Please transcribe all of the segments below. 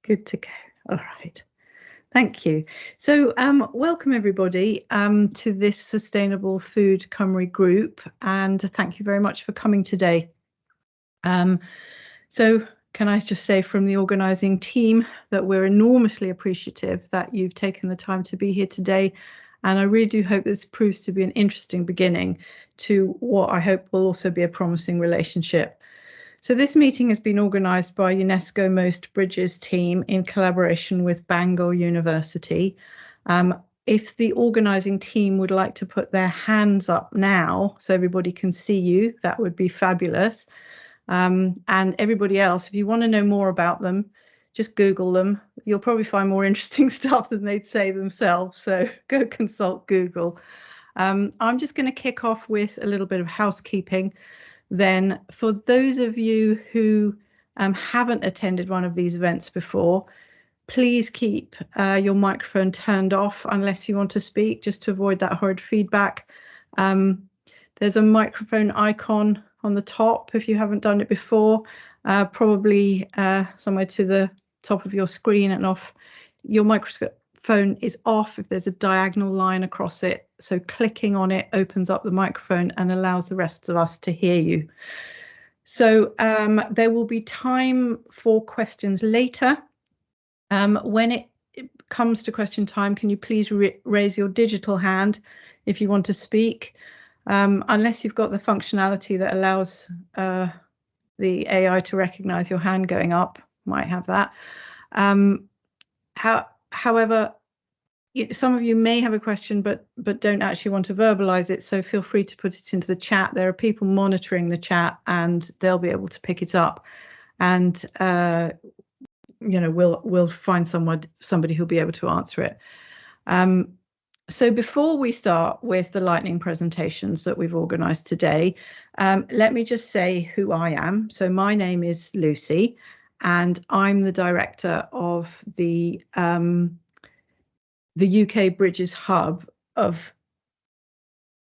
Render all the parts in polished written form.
Good to go. All right. Thank you. So welcome everybody to this Sustainable Food Cymru group, and thank you very much for coming today. So can I just say from the organising team that we're enormously appreciative that you've taken the time to be here today, and I really do hope this proves to be an interesting beginning to what I hope will also be a promising relationship. So this meeting has been organised by UNESCO-MOST BRIDGES team in collaboration with Bangor University. If the organising team would like to put their hands up now so everybody can see you, that would be fabulous. And everybody else, if you want to know more about them, just Google them. You'll probably find more interesting stuff than they'd say themselves. So go consult Google. I'm just going to kick off with a little bit of housekeeping. Then for those of you who haven't attended one of these events before, please keep your microphone turned off unless you want to speak, just to avoid that horrid feedback. There's a microphone icon on the top if you haven't done it before, probably somewhere to the top of your screen and off. Your microphone is off if there's a diagonal line across it. So clicking on it opens up the microphone and allows the rest of us to hear you. So there will be time for questions later. When it comes to question time, can you please raise your digital hand if you want to speak? Unless you've got the functionality that allows the AI to recognize your hand going up, might have that. However, some of you may have a question, but don't actually want to verbalize it. So feel free to put it into the chat. There are people monitoring the chat, and they'll be able to pick it up. And we'll find somebody who'll be able to answer it. So before we start with the lightning presentations that we've organised today, let me just say who I am. So my name is Lucy, and I'm the director of the UK Bridges Hub.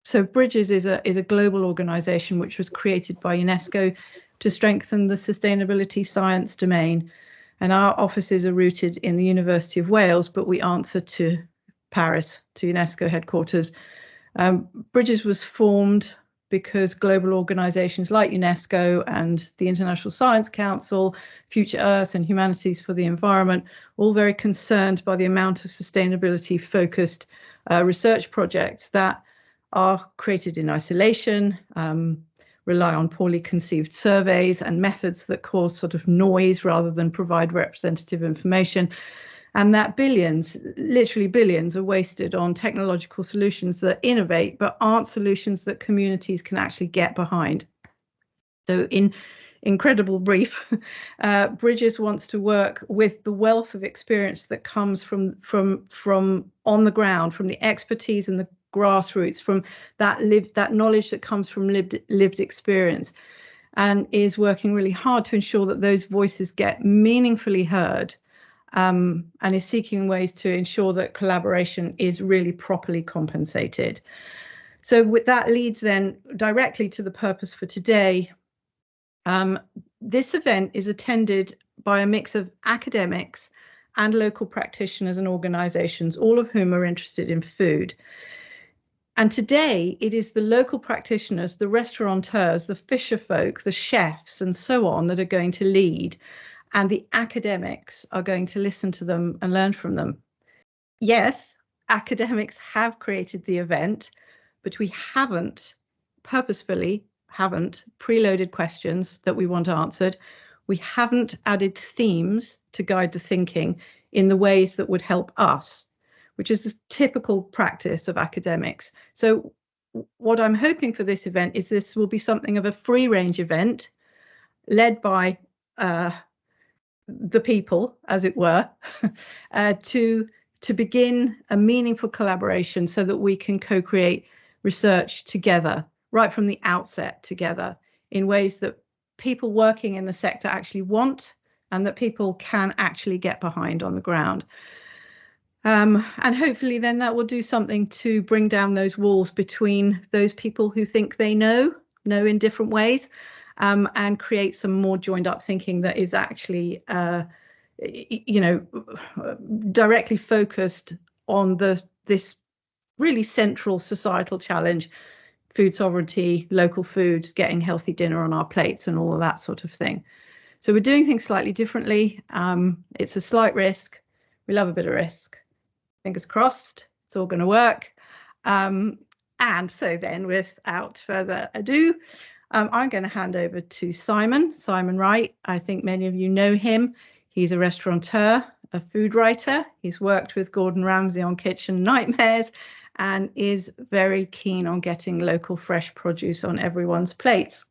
So Bridges is a global organisation which was created by UNESCO to strengthen the sustainability science domain, and our offices are rooted in the University of Wales, but we answer to Paris, to UNESCO headquarters. Bridges was formed because global organisations like UNESCO and the International Science Council, Future Earth and Humanities for the Environment, all very concerned by the amount of sustainability focused research projects that are created in isolation, rely on poorly conceived surveys and methods that cause sort of noise rather than provide representative information. And that billions, literally billions, are wasted on technological solutions that innovate, but aren't solutions that communities can actually get behind. So in incredible brief, Bridges wants to work with the wealth of experience that comes from on the ground, from the expertise and the grassroots, from that knowledge that comes from lived experience, and is working really hard to ensure that those voices get meaningfully heard. And is seeking ways to ensure that collaboration is really properly compensated. So that leads then directly to the purpose for today. This event is attended by a mix of academics and local practitioners and organisations, all of whom are interested in food. And today it is the local practitioners, the restaurateurs, the fisher folk, the chefs and so on that are going to lead. And the academics are going to listen to them and learn from them. Yes, academics have created the event, but we purposefully haven't preloaded questions that we want answered. We haven't added themes to guide the thinking in the ways that would help us, which is the typical practice of academics. So what I'm hoping for this event is this will be something of a free range event led by the people, as it were, to begin a meaningful collaboration so that we can co-create research together, right from the outset together, in ways that people working in the sector actually want and that people can actually get behind on the ground. And hopefully then that will do something to bring down those walls between those people who think they know in different ways, and create some more joined up thinking that is actually you know, directly focused on this really central societal challenge: food sovereignty, local food, getting healthy dinner on our plates, and all of that sort of thing. So we're doing things slightly differently. It's a slight risk. We love a bit of risk. Fingers crossed, it's all going to work. And so then, without further ado, I'm going to hand over to Simon Wright. I think many of you know him. He's a restaurateur, a food writer. He's worked with Gordon Ramsay on Kitchen Nightmares and is very keen on getting local fresh produce on everyone's plates.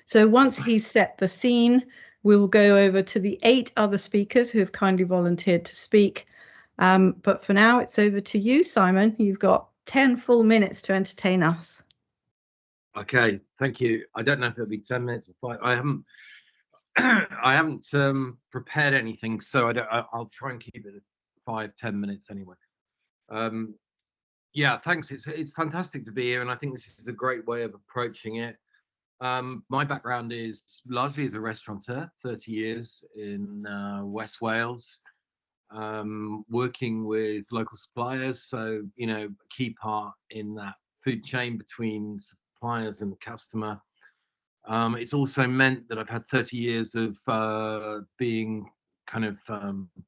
So once he's set the scene, we will go over to the 8 other speakers who have kindly volunteered to speak. But for now, it's over to you, Simon. You've got 10 full minutes to entertain us. Okay, thank you. I don't know if it'll be 10 minutes or 5. I haven't prepared anything, so I'll try and keep it at 5-10 minutes anyway. Yeah, thanks. It's fantastic to be here, and I think this is a great way of approaching it. My background is largely as a restaurateur, 30 years in West Wales, working with local suppliers. So, you know, a key part in that food chain between suppliers and the customer. It's also meant that I've had 30 years of being kind of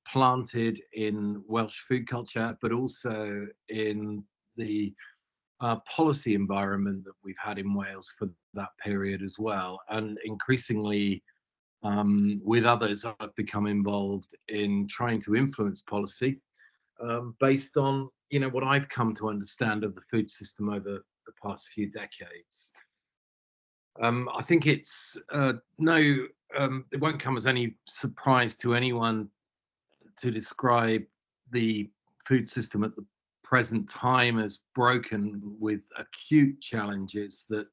planted in Welsh food culture, but also in the policy environment that we've had in Wales for that period as well. And increasingly with others, I've become involved in trying to influence policy based on, you know, what I've come to understand of the food system over the past few decades. I think it's it won't come as any surprise to anyone to describe the food system at the present time as broken, with acute challenges that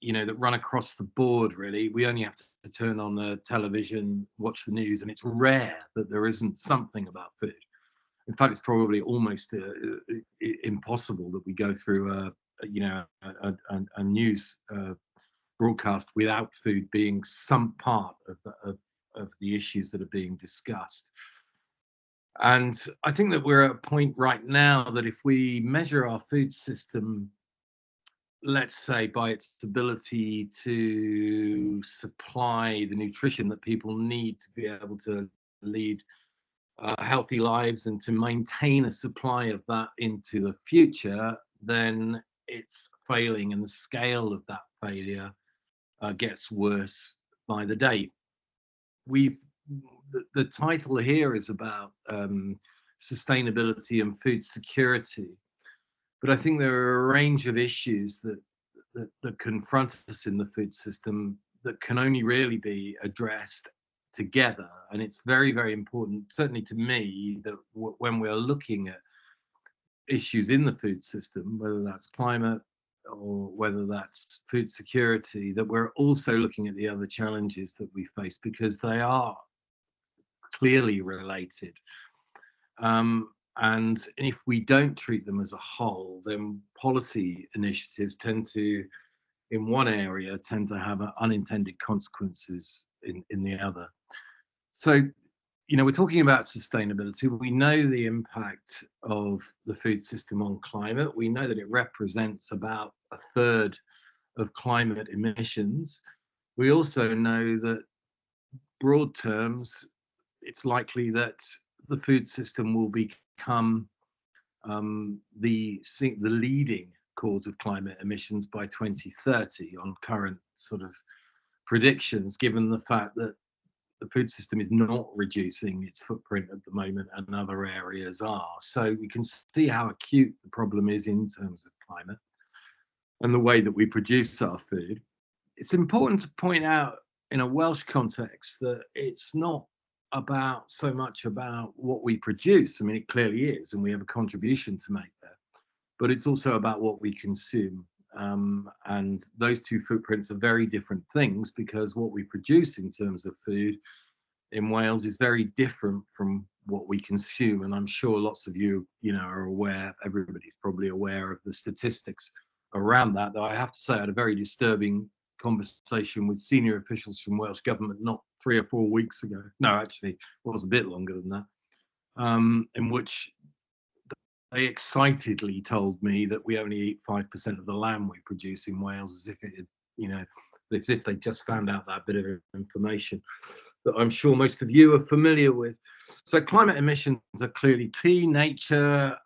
you know, that run across the board. Really, we only have to turn on the television, watch the news, and it's rare that there isn't something about food. In fact, it's probably almost impossible that we go through a news broadcast without food being some part of the issues that are being discussed. And I think that we're at a point right now that if we measure our food system, let's say, by its ability to supply the nutrition that people need to be able to lead healthy lives and to maintain a supply of that into the future, then it's failing, and the scale of that failure gets worse by the day. The title here is about sustainability and food security, but I think there are a range of issues that confront us in the food system that can only really be addressed together. And it's very, very important, certainly to me, that when we're looking at issues in the food system, whether that's climate or whether that's food security, that we're also looking at the other challenges that we face, because they are clearly related. And if we don't treat them as a whole, then policy initiatives tend to, in one area, tend to have unintended consequences in the other. So, you know, we're talking about sustainability. We know the impact of the food system on climate. We know that it represents about 1/3 of climate emissions. We also know that, broad terms, it's likely that the food system will become the leading cause of climate emissions by 2030 on current sort of predictions, given the fact that the food system is not reducing its footprint at the moment and other areas are. So we can see how acute the problem is in terms of climate and the way that we produce our food. It's important to point out in a Welsh context that it's not about so much about what we produce. I mean, it clearly is, and we have a contribution to make there, but it's also about what we consume. And those two footprints are very different things, because what we produce in terms of food in Wales is very different from what we consume. And I'm sure lots of you, are aware, everybody's probably aware of the statistics around that. Though I have to say, I had a very disturbing conversation with senior officials from Welsh Government not 3 or 4 weeks ago. No, actually, it was a bit longer than that. In which they excitedly told me that we only eat 5% of the lamb we produce in Wales, as if it had, as if they just found out that bit of information that I'm sure most of you are familiar with. So climate emissions are clearly key. Nature,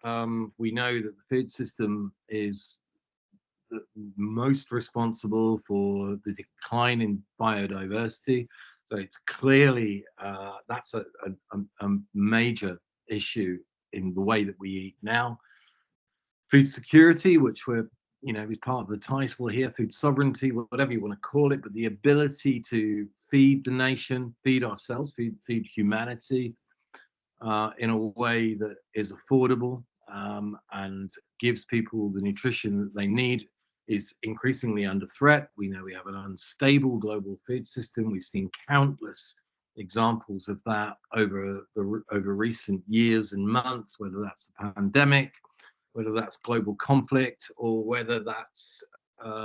we know that the food system is the most responsible for the decline in biodiversity. So it's clearly that's a major issue in the way that we eat now. Food security, which is part of the title here, food sovereignty, whatever you want to call it, but the ability to feed the nation, feed ourselves, feed humanity in a way that is affordable and gives people the nutrition that they need is increasingly under threat. We know we have an unstable global food system. We've seen countless examples of that over recent years and months, whether that's the pandemic, whether that's global conflict, or whether that's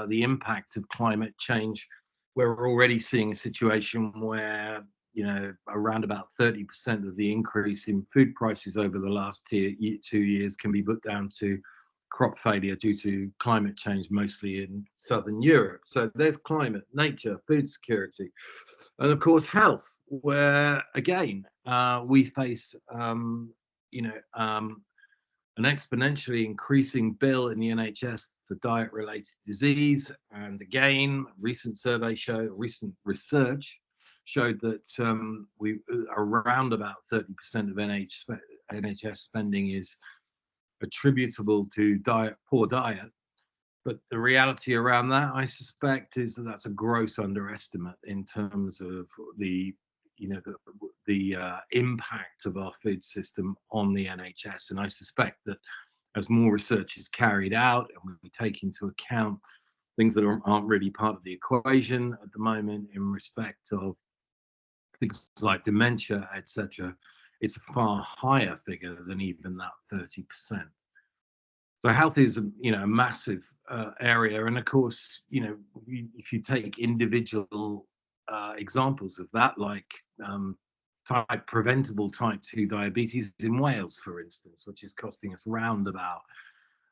the impact of climate change. We're already seeing a situation where, around about 30% of the increase in food prices over the last 2 years can be put down to crop failure due to climate change, mostly in Southern Europe. So there's climate, nature, food security, and of course health, where again we face an exponentially increasing bill in the NHS for diet-related disease. And again, recent research showed that we around about 30% of NHS spending is attributable to poor diet. But the reality around that, I suspect, is that that's a gross underestimate in terms of the impact of our food system on the NHS. And I suspect that as more research is carried out and we take into account things that aren't really part of the equation at the moment in respect of things like dementia, etc., it's a far higher figure than even that 30%. So health is, a massive area. And of course, if you take individual examples of that, like preventable type 2 diabetes in Wales, for instance, which is costing us round about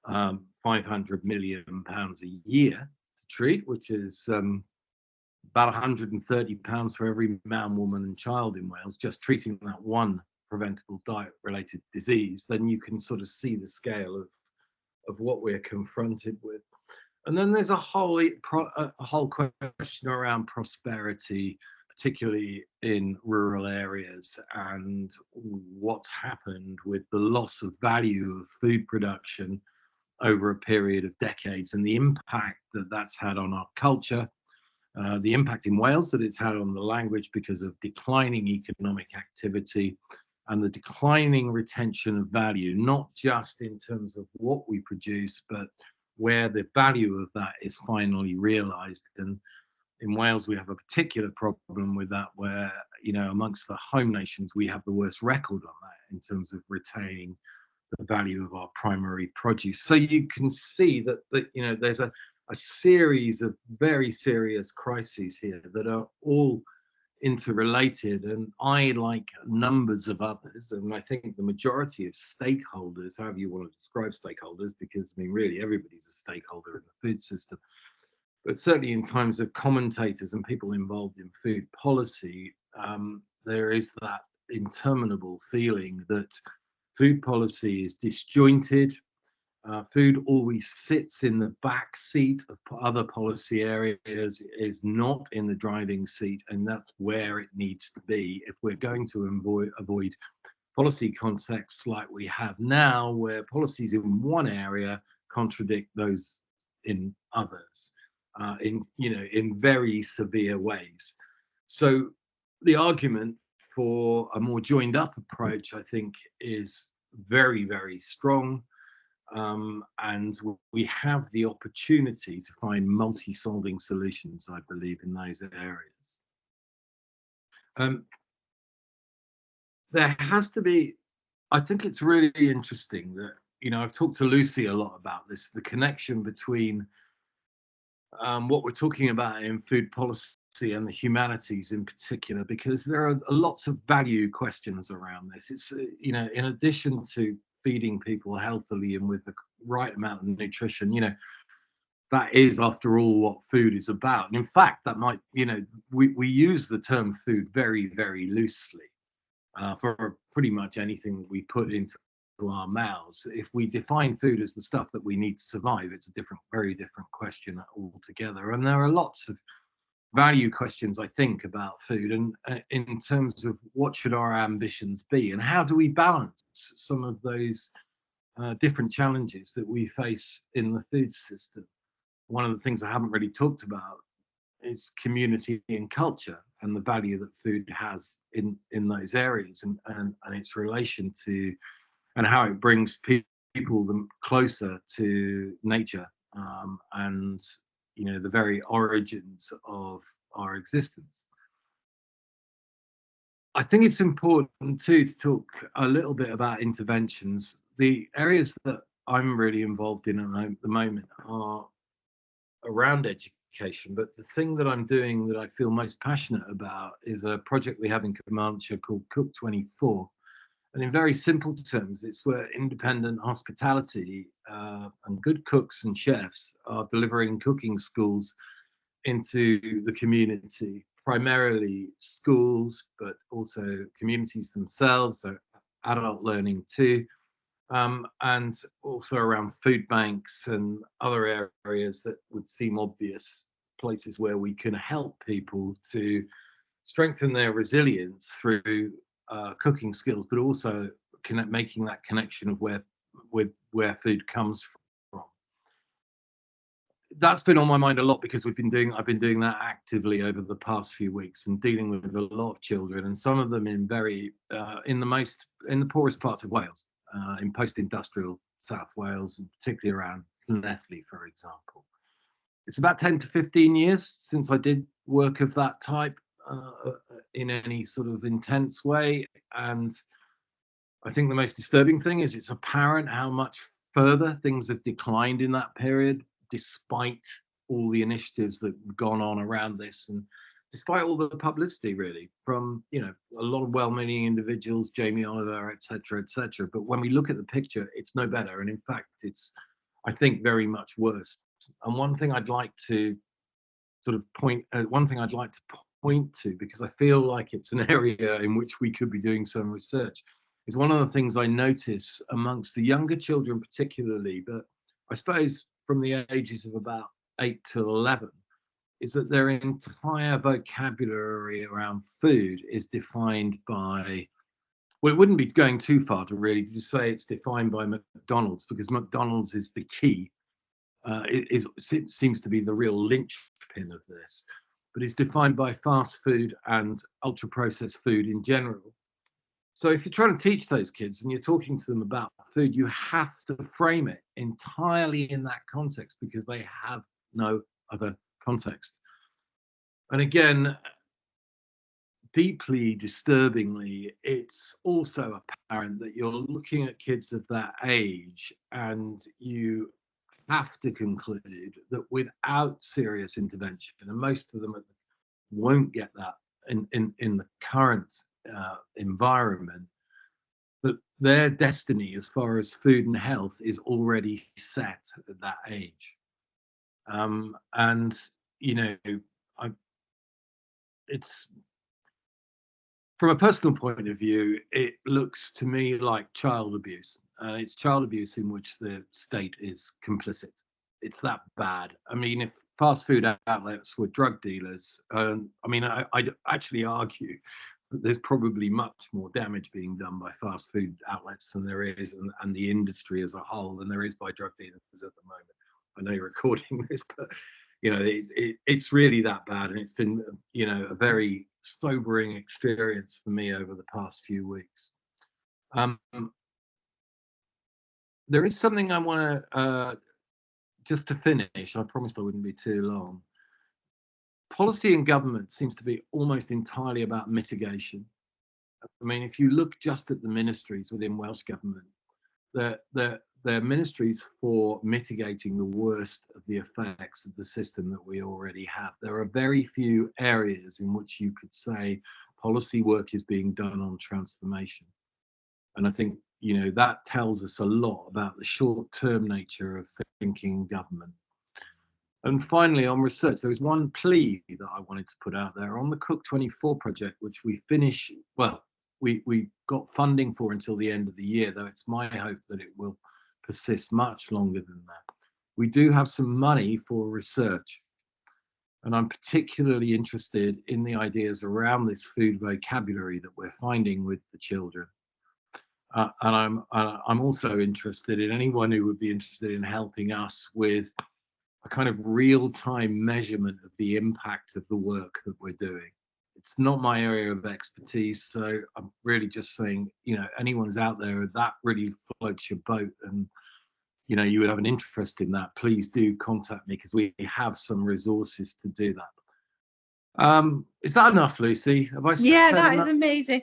£500 million a year to treat, which is about £130 for every man, woman and child in Wales, just treating that one preventable diet-related disease, then you can sort of see the scale of what we're confronted with. And then there's a whole question around prosperity, particularly in rural areas, and what's happened with the loss of value of food production over a period of decades, and the impact that that's had on our culture, the impact in Wales that it's had on the language because of declining economic activity, and the declining retention of value, not just in terms of what we produce, but where the value of that is finally realized. And in Wales, we have a particular problem with that, where, amongst the home nations, we have the worst record on that in terms of retaining the value of our primary produce. So you can see that there's a series of very serious crises here that are all interrelated, and I, like numbers of others, and I think the majority of stakeholders, however you want to describe stakeholders, because really everybody's a stakeholder in the food system, but certainly in times of commentators and people involved in food policy, there is that interminable feeling that food policy is disjointed. Food always sits in the back seat of other policy areas, is not in the driving seat, and that's where it needs to be if we're going to avoid policy contexts like we have now, where policies in one area contradict those in others, in very severe ways. So the argument for a more joined up approach, I think, is very, very strong. And we have the opportunity to find multi-solving solutions, I believe, in those areas. There has to be, I think it's really interesting that, I've talked to Lucy a lot about this, the connection between what we're talking about in food policy and the humanities in particular, because there are lots of value questions around this. It's, you know, in addition to feeding people healthily and with the right amount of nutrition, you know, that is, after all, what food is about. And in fact, that might, you know, we use the term food very, very loosely for pretty much anything that we put into our mouths. If we define food as the stuff that we need to survive, it's a different, very different question altogether. And there are lots of value questions, I think, about food, and in terms of what should our ambitions be, and how do we balance some of those different challenges that we face in the food system. One of the things I haven't really talked about is community and culture, and the value that food has in those areas, and its relation to, and how it brings people them closer to nature, and, you know, the very origins of our existence. I think it's important too to talk a little bit about interventions. The areas that I'm really involved in at the moment are around education, but the thing that I'm doing that I feel most passionate about is a project we have in Comanche called Cook 24. And in very simple terms, it's where independent hospitality and good cooks and chefs are delivering cooking schools into the community, primarily schools, but also communities themselves, so adult learning too, and also around food banks and other areas that would seem obvious places where we can help people to strengthen their resilience through cooking skills, but also making that connection of where food comes from. That's been on my mind a lot because I've been doing that actively over the past few weeks, and dealing with a lot of children, and some of them in in the poorest parts of Wales, in post-industrial South Wales, and particularly around Llanelli, for example. It's about 10 to 15 years since I did work of that type in any sort of intense way. And I think the most disturbing thing is it's apparent how much further things have declined in that period, despite all the initiatives that have gone on around this, and despite all the publicity, really, from, you know, a lot of well-meaning individuals, Jamie Oliver, etc., etc. But when we look at the picture, it's no better, and in fact, it's, I think, very much worse. And one thing I'd like to point to, because I feel like it's an area in which we could be doing some research, is one of the things I notice amongst the younger children particularly, but I suppose from the ages of about 8 to 11, is that their entire vocabulary around food is defined by, well, it wouldn't be going too far to really just say it's defined by McDonald's, because McDonald's is the key. It seems to be the real linchpin of this, but it's defined by fast food and ultra processed food in general. So if you're trying to teach those kids and you're talking to them about food, you have to frame it entirely in that context, because they have no other context. And again, deeply disturbingly, it's also apparent that you're looking at kids of that age, and you have to conclude that without serious intervention, and most of them won't get that in the current environment, that their destiny as far as food and health is already set at that age. And, you know, it's, from a personal point of view, it looks to me like child abuse. It's child abuse in which the state is complicit. It's that bad. I mean, if fast food outlets were drug dealers, I mean, I'd actually argue that there's probably much more damage being done by fast food outlets than there is, and the industry as a whole, than there is by drug dealers at the moment. I know you're recording this, but, you know, it's really that bad. And it's been, you know, a very sobering experience for me over the past few weeks. There is something I want to, just to finish, I promised I wouldn't be too long. Policy in government seems to be almost entirely about mitigation. I mean, if you look just at the ministries within Welsh government, they're ministries for mitigating the worst of the effects of the system that we already have. There are very few areas in which you could say policy work is being done on transformation. And I think, you know, that tells us a lot about the short-term nature of thinking government. And finally, on research, there was one plea that I wanted to put out there on the Cook 24 project, which we finish, well, we got funding for until the end of the year, though it's my hope that it will persist much longer than that. We do have some money for research, and I'm particularly interested in the ideas around this food vocabulary that we're finding with the children. And I'm also interested in anyone who would be interested in helping us with a kind of real-time measurement of the impact of the work that we're doing. It's not my area of expertise, so I'm really just saying, you know, anyone's out there that really floats your boat and, you know, you would have an interest in that, please do contact me, because we have some resources to do that. Is that enough, Lucy? Have I Yeah, said that enough? is amazing.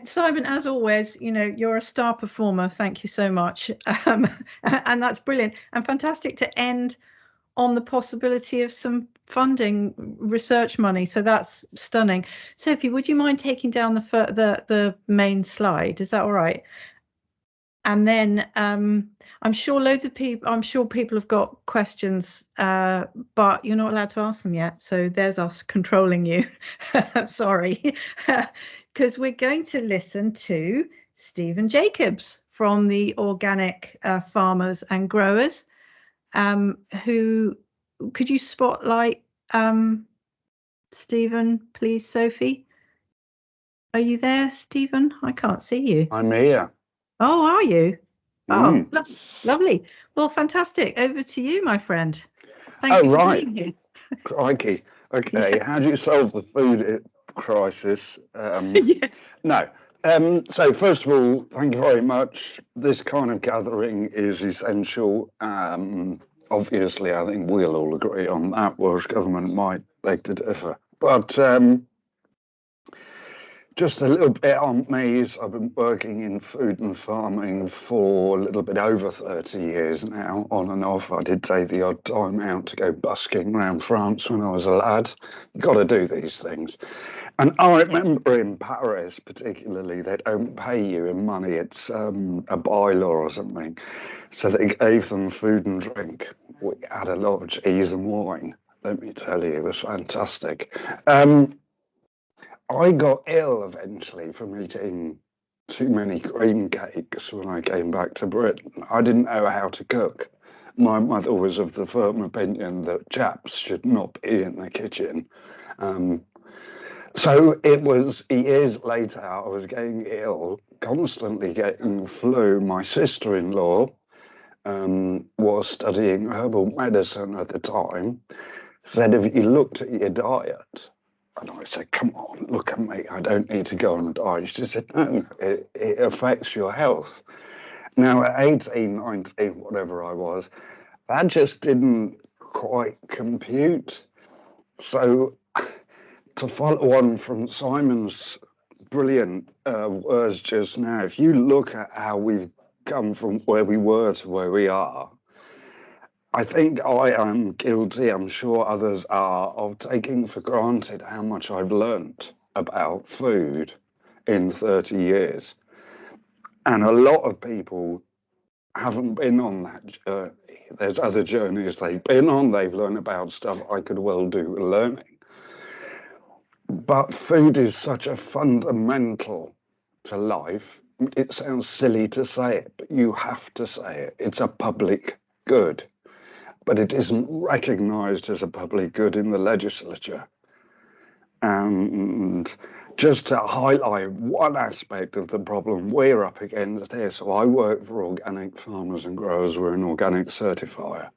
Simon, as always, you know, you're a star performer. Thank you so much. And that's brilliant and fantastic to end on the possibility of some funding research money. So that's stunning. Sophie, would you mind taking down the main slide? Is that all right? And then I'm sure people have got questions, but you're not allowed to ask them yet. So there's us controlling you. Sorry, because we're going to listen to Stephen Jacobs from the Organic Farmers and Growers. Who could you spotlight Stephen, please, Sophie? Are you there, Stephen? I can't see you. I'm here. Oh, are you? Oh, Mm. lovely. Well, fantastic. Over to you, my friend. Thank you for being here. Crikey. Okay, Yeah. how do you solve the food crisis? Yes. No. So first of all, thank you very much. This kind of gathering is essential. Obviously, I think we'll all agree on that, whereas government might beg to differ. But just a little bit on me. I've been working in food and farming for a little bit over 30 years now, on and off. I did take the odd time out to go busking around France when I was a lad. You've got to do these things. And I remember in Paris, particularly, they don't pay you in money. It's a bylaw or something. So they gave them food and drink. We had a lot of cheese and wine. Let me tell you, it was fantastic. I got ill eventually from eating too many cream cakes when I came back to Britain. I didn't know how to cook. My mother was of the firm opinion that chaps should not be in the kitchen. So it was years later, I was getting ill, constantly getting flu. My sister-in-law was studying herbal medicine at the time, said, have you looked at your diet? And I said, come on, look at me. I don't need to go on a diet. She said, no, it affects your health. Now, at 18, 19, whatever I was, that just didn't quite compute. So to follow on from Simon's brilliant words just now, if you look at how we've come from where we were to where we are, I think I am guilty, I'm sure others are, of taking for granted how much I've learnt about food in 30 years. And a lot of people haven't been on that journey. There's other journeys they've been on, they've learned about stuff I could well do learning. But food is such a fundamental to life. It sounds silly to say it, but you have to say it. It's a public good. But it isn't recognised as a public good in the legislature. And just to highlight one aspect of the problem we're up against here, so I work for Organic Farmers and Growers, we're an organic certifier.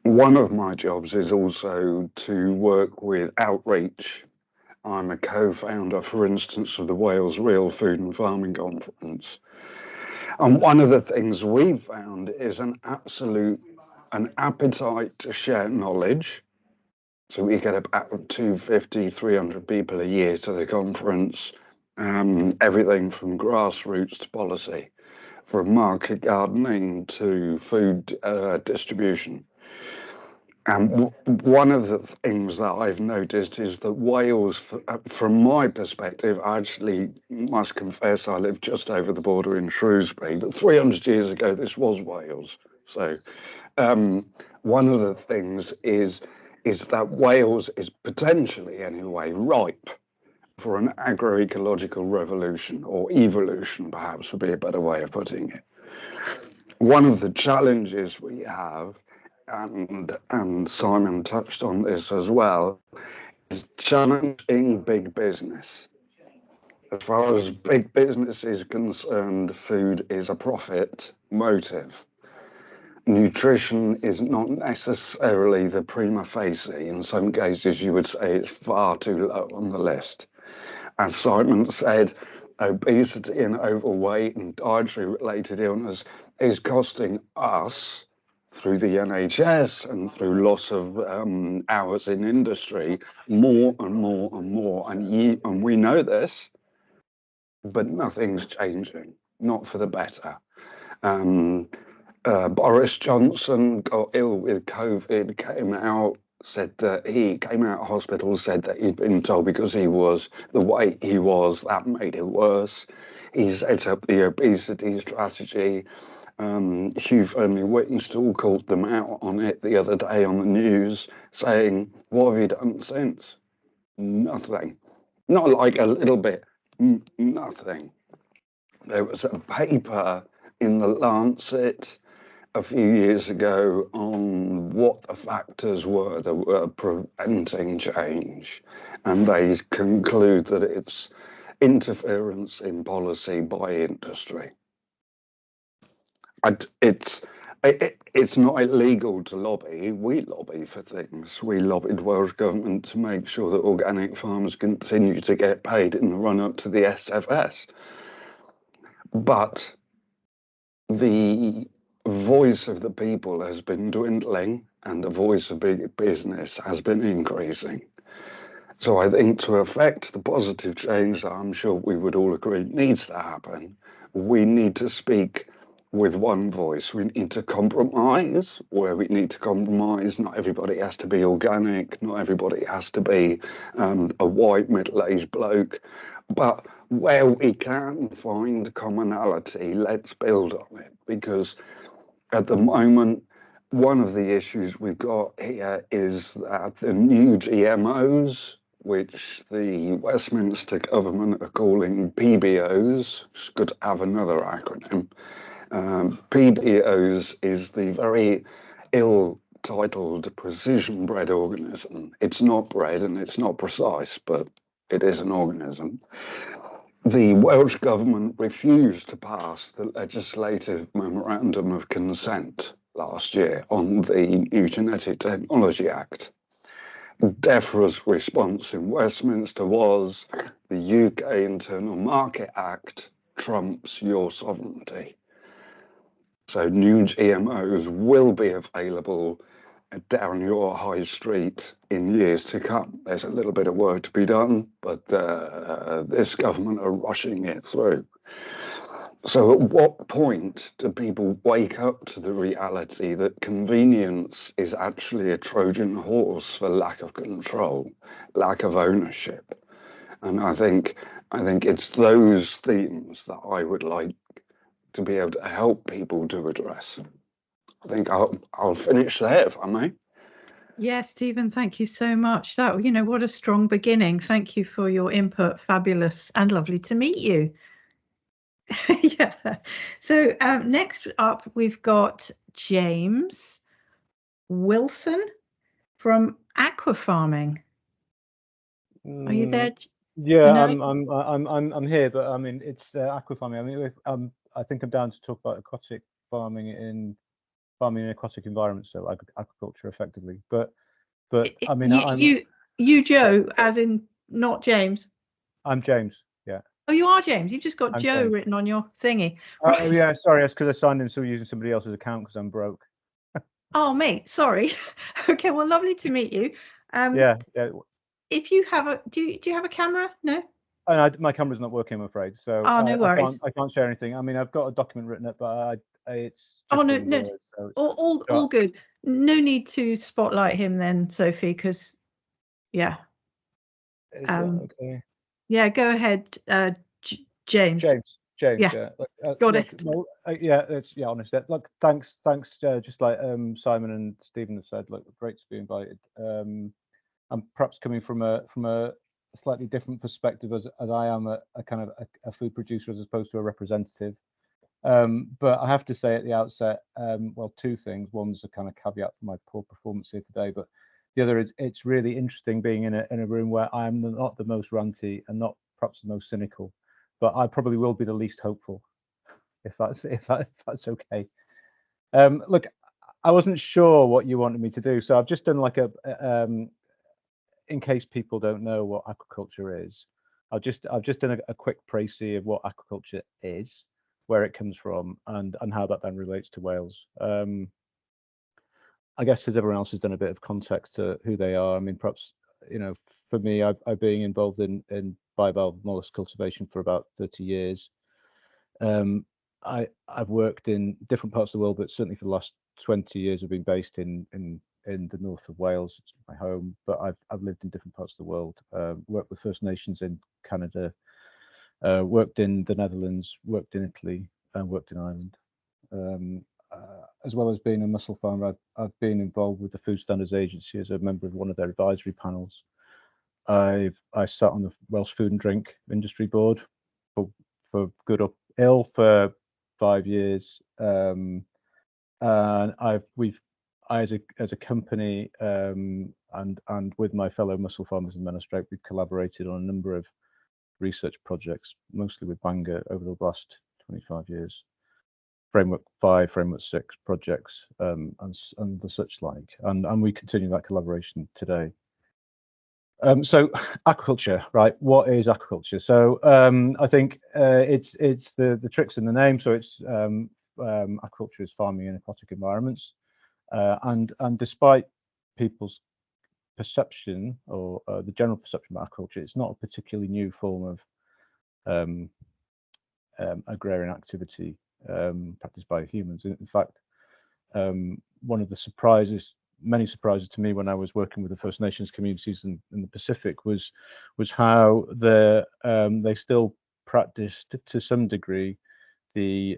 One of my jobs is also to work with outreach. I'm a co-founder, for instance, of the Wales Real Food and Farming Conference. And one of the things we've found is an appetite to share knowledge. So we get about 250, 300 people a year to the conference, everything from grassroots to policy. from market gardening to food distribution. And one of the things that I've noticed is that Wales, from my perspective, I actually must confess I live just over the border in Shrewsbury, but 300 years ago this was Wales. So one of the things is that Wales is potentially, anyway, ripe for an agroecological revolution, or evolution perhaps would be a better way of putting it. One of the challenges we have, and Simon touched on this as well, is challenging big business. As far as big business is concerned, food is a profit motive. Nutrition is not necessarily the prima facie. In some cases, you would say it's far too low on the list. As Simon said, obesity and overweight and dietary related illness is costing us, through the NHS and through loss of hours in industry, more and more and more. And we know this, but nothing's changing, not for the better. Boris Johnson got ill with COVID, came out of hospital, said that he'd been told because he was the weight he was, that made it worse. He set up the obesity strategy. Hugh Fearnley-Whittingstall called them out on it the other day on the news, saying, what have you done since? Nothing. Not like a little bit, nothing. There was a paper in the Lancet a few years ago on what the factors were that were preventing change, and they conclude that it's interference in policy by industry. It's not illegal to lobby. We lobby for things. We lobbied Welsh Government to make sure that organic farmers continue to get paid in the run-up to the SFS. But the voice of the people has been dwindling and the voice of big business has been increasing. So I think to affect the positive change that I'm sure we would all agree needs to happen, we need to speak with one voice. We need to compromise where we need to compromise. Not everybody has to be organic. Not everybody has to be a white middle-aged bloke. But where we can find commonality, let's build on it. Because at the moment, one of the issues we've got here is that the new GMOs, which the Westminster government are calling PBOs, it's good to have another acronym. PBOs is the very ill-titled precision-bred organism. It's not bred and it's not precise, but it is an organism. The Welsh Government refused to pass the legislative memorandum of consent last year on the New Genetic Technology Act. DEFRA's response in Westminster was, the UK Internal Market Act trumps your sovereignty. So new GMOs will be available down your high street in years to come. There's a little bit of work to be done, but this government are rushing it through. So at what point do people wake up to the reality that convenience is actually a Trojan horse for lack of control, lack of ownership? And I think it's those themes that I would like to be able to help people to address. I think I'll finish there, if I may. Yes, Stephen, thank you so much. That, what a strong beginning. Thank you for your input. Fabulous and lovely to meet you. Yeah. So next up, we've got James Wilson from Aqua Farming. Are you there? Yeah, no? I'm here, but I mean it's aqua farming. I mean, I think I'm down to talk about aquatic farming in aquatic environments, so aquaculture effectively. But I mean, you Joe, as in not James. I'm James. Yeah. Oh, you are James. You've just got I'm Joe James. written on your thingy. Oh Right. yeah, sorry, that's because I signed in still using somebody else's account because I'm broke. Oh, mate, sorry. Okay, well, lovely to meet you. Yeah. If you have do you have a camera? No. And my camera's not working, I'm afraid, so Oh, no worries. I can't share anything. I mean, I've got a document written up, but it's Oh, just no, in no, Word, so all good. No need to spotlight him then, Sophie, because yeah. is that okay? Yeah, go ahead, James. James, Yeah, yeah. got Look, it. no, yeah, honestly, look, thanks, just like Simon and Stephen have said, look, great to be invited. I'm perhaps coming from a slightly different perspective as I am a kind of a food producer as opposed to a representative. But I have to say at the outset, well, two things. One's a kind of caveat for my poor performance here today, but the other is it's really interesting being in a room where I'm not the most ranty and not perhaps the most cynical, but I probably will be the least hopeful, if that's okay. Look, I wasn't sure what you wanted me to do, so I've just done like in case people don't know what aquaculture is, I've just done a quick précis of what aquaculture is, where it comes from, and how that then relates to Wales. I guess because everyone else has done a bit of context to who they are. I mean, perhaps, you know, for me, I've been involved in bivalve mollusk cultivation for about 30 years. I've worked in different parts of the world, but certainly for the last 20 years, I've been based in the north of Wales. It's my home, but I've lived in different parts of the world. Worked with First Nations in Canada, worked in the Netherlands, worked in Italy, and worked in Ireland. As well as being a mussel farmer, I've been involved with the Food Standards Agency as a member of one of their advisory panels. I sat on the Welsh Food and Drink Industry Board for good or ill for 5 years, and I as a company and with my fellow mussel farmers in Menestrait, we've collaborated on a number of research projects, mostly with Bangor over the last 25 years. Framework 5, Framework 6 projects, and the such like, and we continue that collaboration today. So aquaculture, right? What is aquaculture? So I think it's the tricks in the name. So it's aquaculture is farming in aquatic environments, and despite people's perception or the general perception of aquaculture, it's not a particularly new form of agrarian activity practiced by humans. In fact, one of the many surprises to me when I was working with the First Nations communities in the Pacific was how they still practiced to some degree the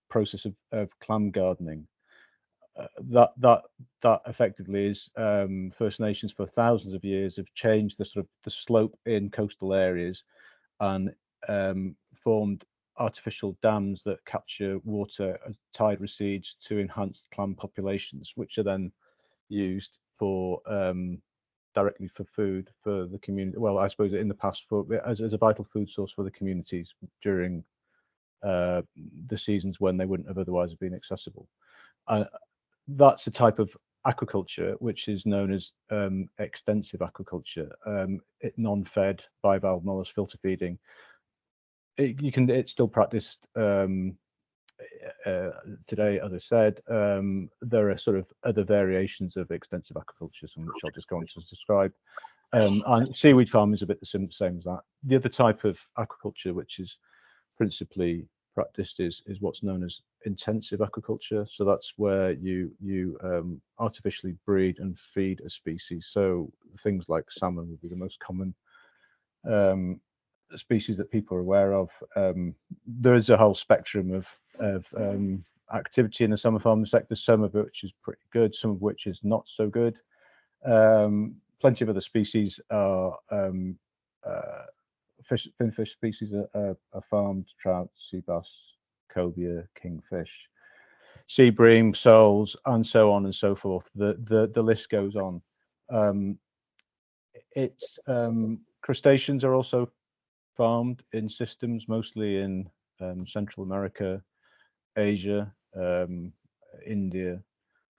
process of clam gardening. That effectively is First Nations for thousands of years have changed the slope in coastal areas and formed artificial dams that capture water as tide recedes to enhance clam populations, which are then used for directly for food for the community. Well, I suppose in the past as a vital food source for the communities during the seasons when they wouldn't have otherwise been accessible. That's a type of aquaculture which is known as extensive aquaculture, non-fed bivalve mollusk filter feeding. It's still practiced today, as I said. There are sort of other variations of extensive aquaculture, some which I'll just go on to describe. And seaweed farming is a bit the same as that. The other type of aquaculture, which is principally practiced, is what's known as intensive aquaculture. So that's where you artificially breed and feed a species. So things like salmon would be the most common species that people are aware of. There is a whole spectrum of activity in the summer farming sector, some of which is pretty good, some of which is not so good. Plenty of other species are finfish species are farmed: trout, sea bass, cobia, kingfish, sea bream, soles, and so on and so forth. The list goes on. Crustaceans are also farmed in systems, mostly in Central America, Asia, India,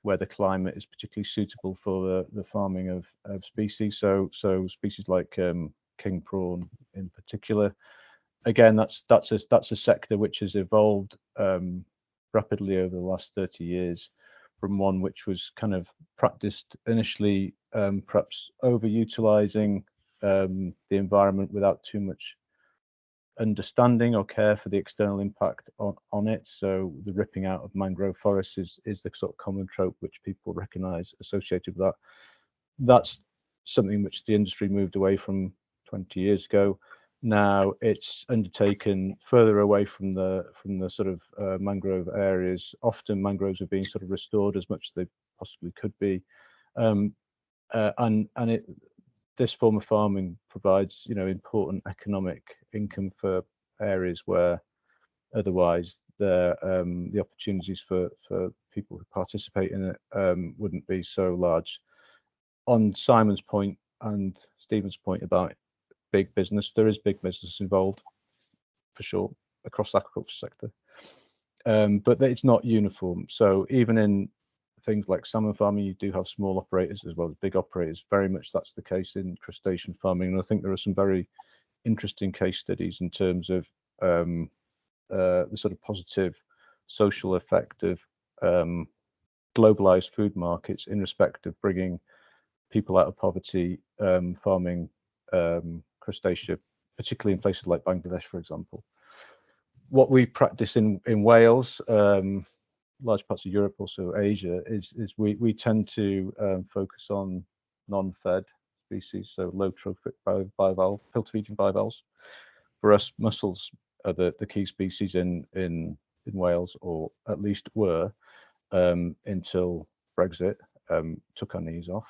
where the climate is particularly suitable for the farming of species. So species like king prawn in particular. Again, that's a sector which has evolved rapidly over the last 30 years from one which was kind of practiced initially perhaps overutilizing the environment without too much understanding or care for the external impact on it. So the ripping out of mangrove forests is the sort of common trope which people recognise associated with that. That's something which the industry moved away from 20 years ago. Now it's undertaken further away from the sort of mangrove areas. Often mangroves are being sort of restored as much as they possibly could be, and this form of farming provides, you know, important economic income for areas where otherwise the opportunities for people who participate in it wouldn't be so large. On Simon's point and Stephen's point about big business, there is big business involved for sure across the agriculture sector, but it's not uniform. So even in things like salmon farming, you do have small operators as well as big operators. Very much that's the case in crustacean farming, and I think there are some very interesting case studies in terms of the sort of positive social effect of globalized food markets in respect of bringing people out of poverty, farming crustacea, particularly in places like Bangladesh, for example. What we practice in Wales, large parts of Europe, also Asia, is we tend to focus on non-fed species, so low trophic bivalve, filter feeding bivalves. For us, mussels are the key species in Wales, or at least were until Brexit took our knees off.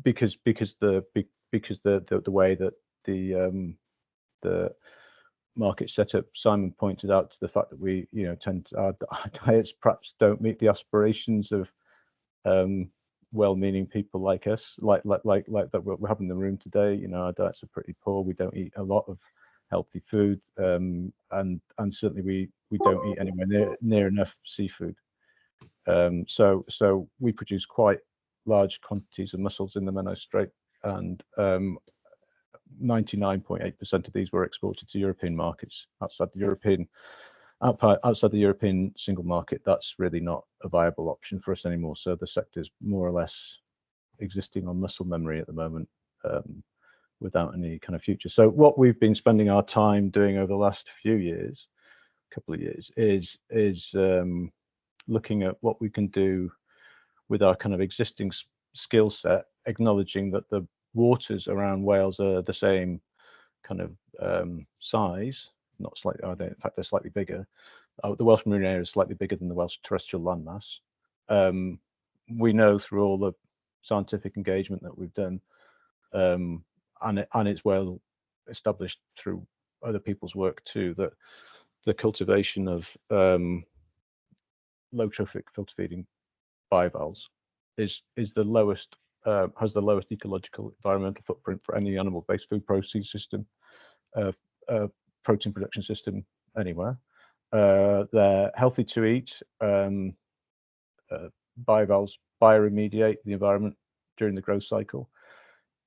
Because the way that the market setup, Simon pointed out to the fact that we, you know, our diets perhaps don't meet the aspirations of well-meaning people like us, like that we're having in the room today. You know, our diets are pretty poor. We don't eat a lot of healthy food, and certainly we don't eat anywhere near enough seafood. So we produce quite large quantities of mussels in the Menai Strait, and 99.8% of these were exported to European markets. Outside the European single market, that's really not a viable option for us anymore. So the sector's more or less existing on muscle memory at the moment, without any kind of future. So what we've been spending our time doing over the last couple of years, is looking at what we can do with our kind of existing skill set, acknowledging that the waters around Wales are the same kind of size, not slightly, in fact they're slightly bigger. The Welsh marine area is slightly bigger than the Welsh terrestrial landmass. We know through all the scientific engagement that we've done, and it's well established through other people's work too, that the cultivation of low trophic filter feeding bivalves is the lowest, has the lowest ecological environmental footprint for any animal-based food processing system, protein production system anywhere. They're healthy to eat. Bivalves bioremediate the environment during the growth cycle.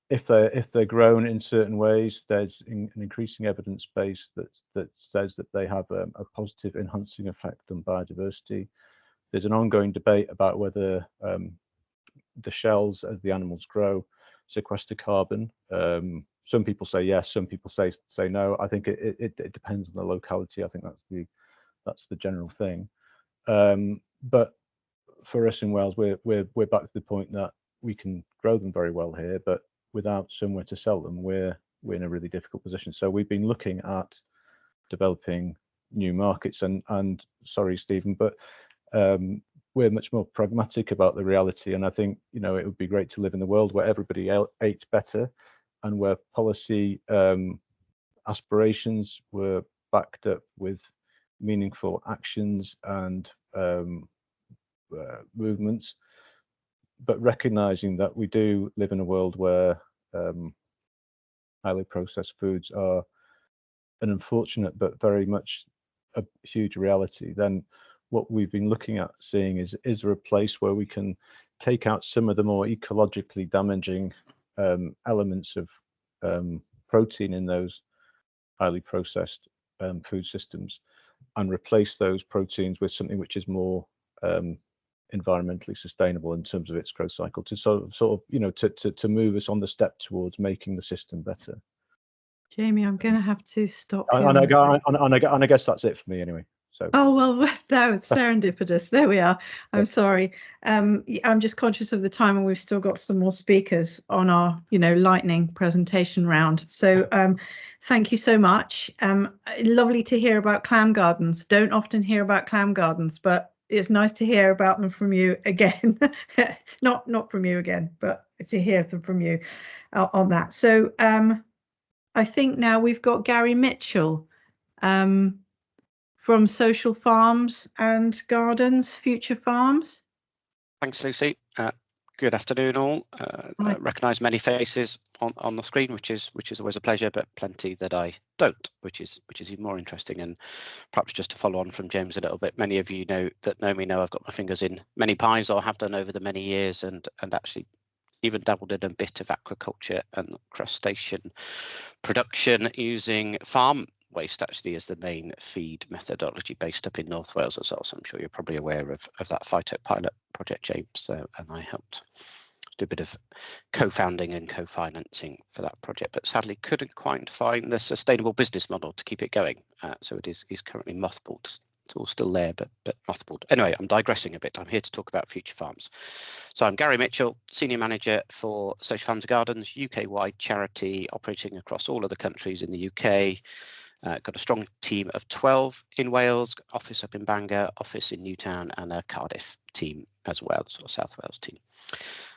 If they're grown in certain ways, there's an increasing evidence base that says that they have a positive enhancing effect on biodiversity. There's an ongoing debate about whether the shells, as the animals grow, sequester carbon. Some people say yes, some people say no. I think it depends on the locality. I think that's the general thing. But for us in Wales, we're back to the point that we can grow them very well here, but without somewhere to sell them, we're in a really difficult position. So we've been looking at developing new markets, and sorry, Stephen, but we're much more pragmatic about the reality. And I think, you know, it would be great to live in a world where everybody ate better, and where policy aspirations were backed up with meaningful actions and movements, but recognizing that we do live in a world where highly processed foods are an unfortunate but very much a huge reality. Then what we've been looking at seeing is there a place where we can take out some of the more ecologically damaging elements of protein in those highly processed food systems, and replace those proteins with something which is more environmentally sustainable in terms of its growth cycle, to sort of you know, to move us on the step towards making the system better. Jamie, I'm going to have to stop you. And I guess that's it for me anyway. So. Oh, well, that was serendipitous. There we are. I'm sorry. I'm just conscious of the time, and we've still got some more speakers on our, you know, lightning presentation round. So thank you so much. Lovely to hear about clam gardens. Don't often hear about clam gardens, but it's nice to hear about them from you again. not from you again, but to hear them from you on that. So I think now we've got Gary Mitchell from Social Farms and Gardens, Future Farms. Thanks, Lucy. Good afternoon, all. Recognise many faces on the screen, which is always a pleasure, but plenty that I don't, which is even more interesting. And perhaps just to follow on from James a little bit, many of you know me know I've got my fingers in many pies, or have done over the many years, and actually even dabbled in a bit of aquaculture and crustacean production using farm waste actually as the main feed methodology based up in North Wales as well. So I'm sure you're probably aware of that phytopilot project, James, and I helped do a bit of co-founding and co-financing for that project, but sadly couldn't quite find the sustainable business model to keep it going. So it is currently mothballed. It's all still there, but mothballed. Anyway, I'm digressing a bit. I'm here to talk about Future Farms. So I'm Gary Mitchell, Senior Manager for Social Farms and Gardens, UK-wide charity operating across all of the countries in the UK. Got a strong team of 12 in Wales, office up in Bangor, office in Newtown, and a Cardiff team as well, so a South Wales team.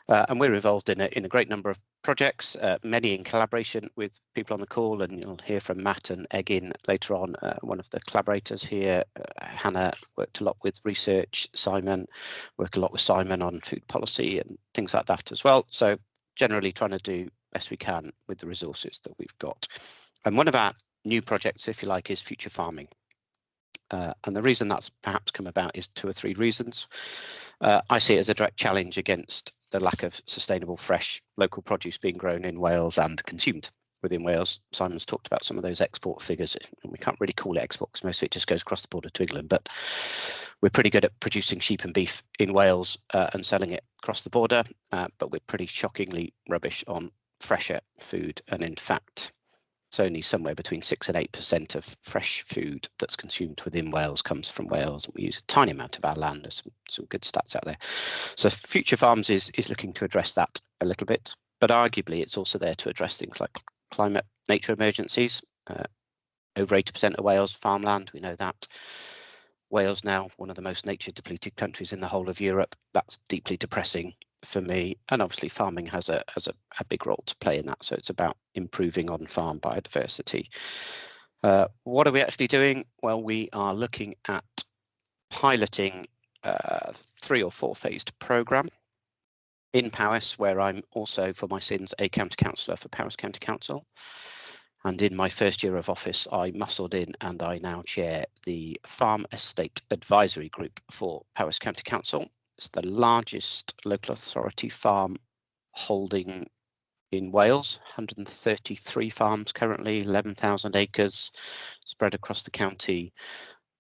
And we're involved in a great number of projects, many in collaboration with people on the call, and you'll hear from Matt and Egin later on, one of the collaborators here. Hannah worked a lot with research, Simon worked a lot with Simon on food policy and things like that as well. So generally trying to do best we can with the resources that we've got. And one of our new projects, if you like, is future farming. And the reason that's perhaps come about is 2 or 3 reasons. I see it as a direct challenge against the lack of sustainable, fresh, local produce being grown in Wales and consumed within Wales. Simon's talked about some of those export figures, and we can't really call it export because most of it just goes across the border to England, but we're pretty good at producing sheep and beef in Wales and selling it across the border, but we're pretty shockingly rubbish on fresher food. And in fact, it's only somewhere between 6 and 8% of fresh food that's consumed within Wales comes from Wales. We use a tiny amount of our land. There's some good stats out there. So Future Farms is looking to address that a little bit, but arguably it's also there to address things like climate, nature emergencies. Over 80% of Wales farmland, we know that. Wales now one of the most nature depleted countries in the whole of Europe. That's deeply depressing for me, and obviously farming has a big role to play in that. So it's about improving on farm biodiversity. What are we actually doing? Well, we are looking at piloting a 3 or 4 phased programme in Powys, where I'm also, for my sins, a county councillor for Powys County Council. And in my first year of office, I muscled in and I now chair the Farm Estate Advisory Group for Powys County Council. It's the largest local authority farm holding in Wales, 133 farms currently, 11,000 acres spread across the county,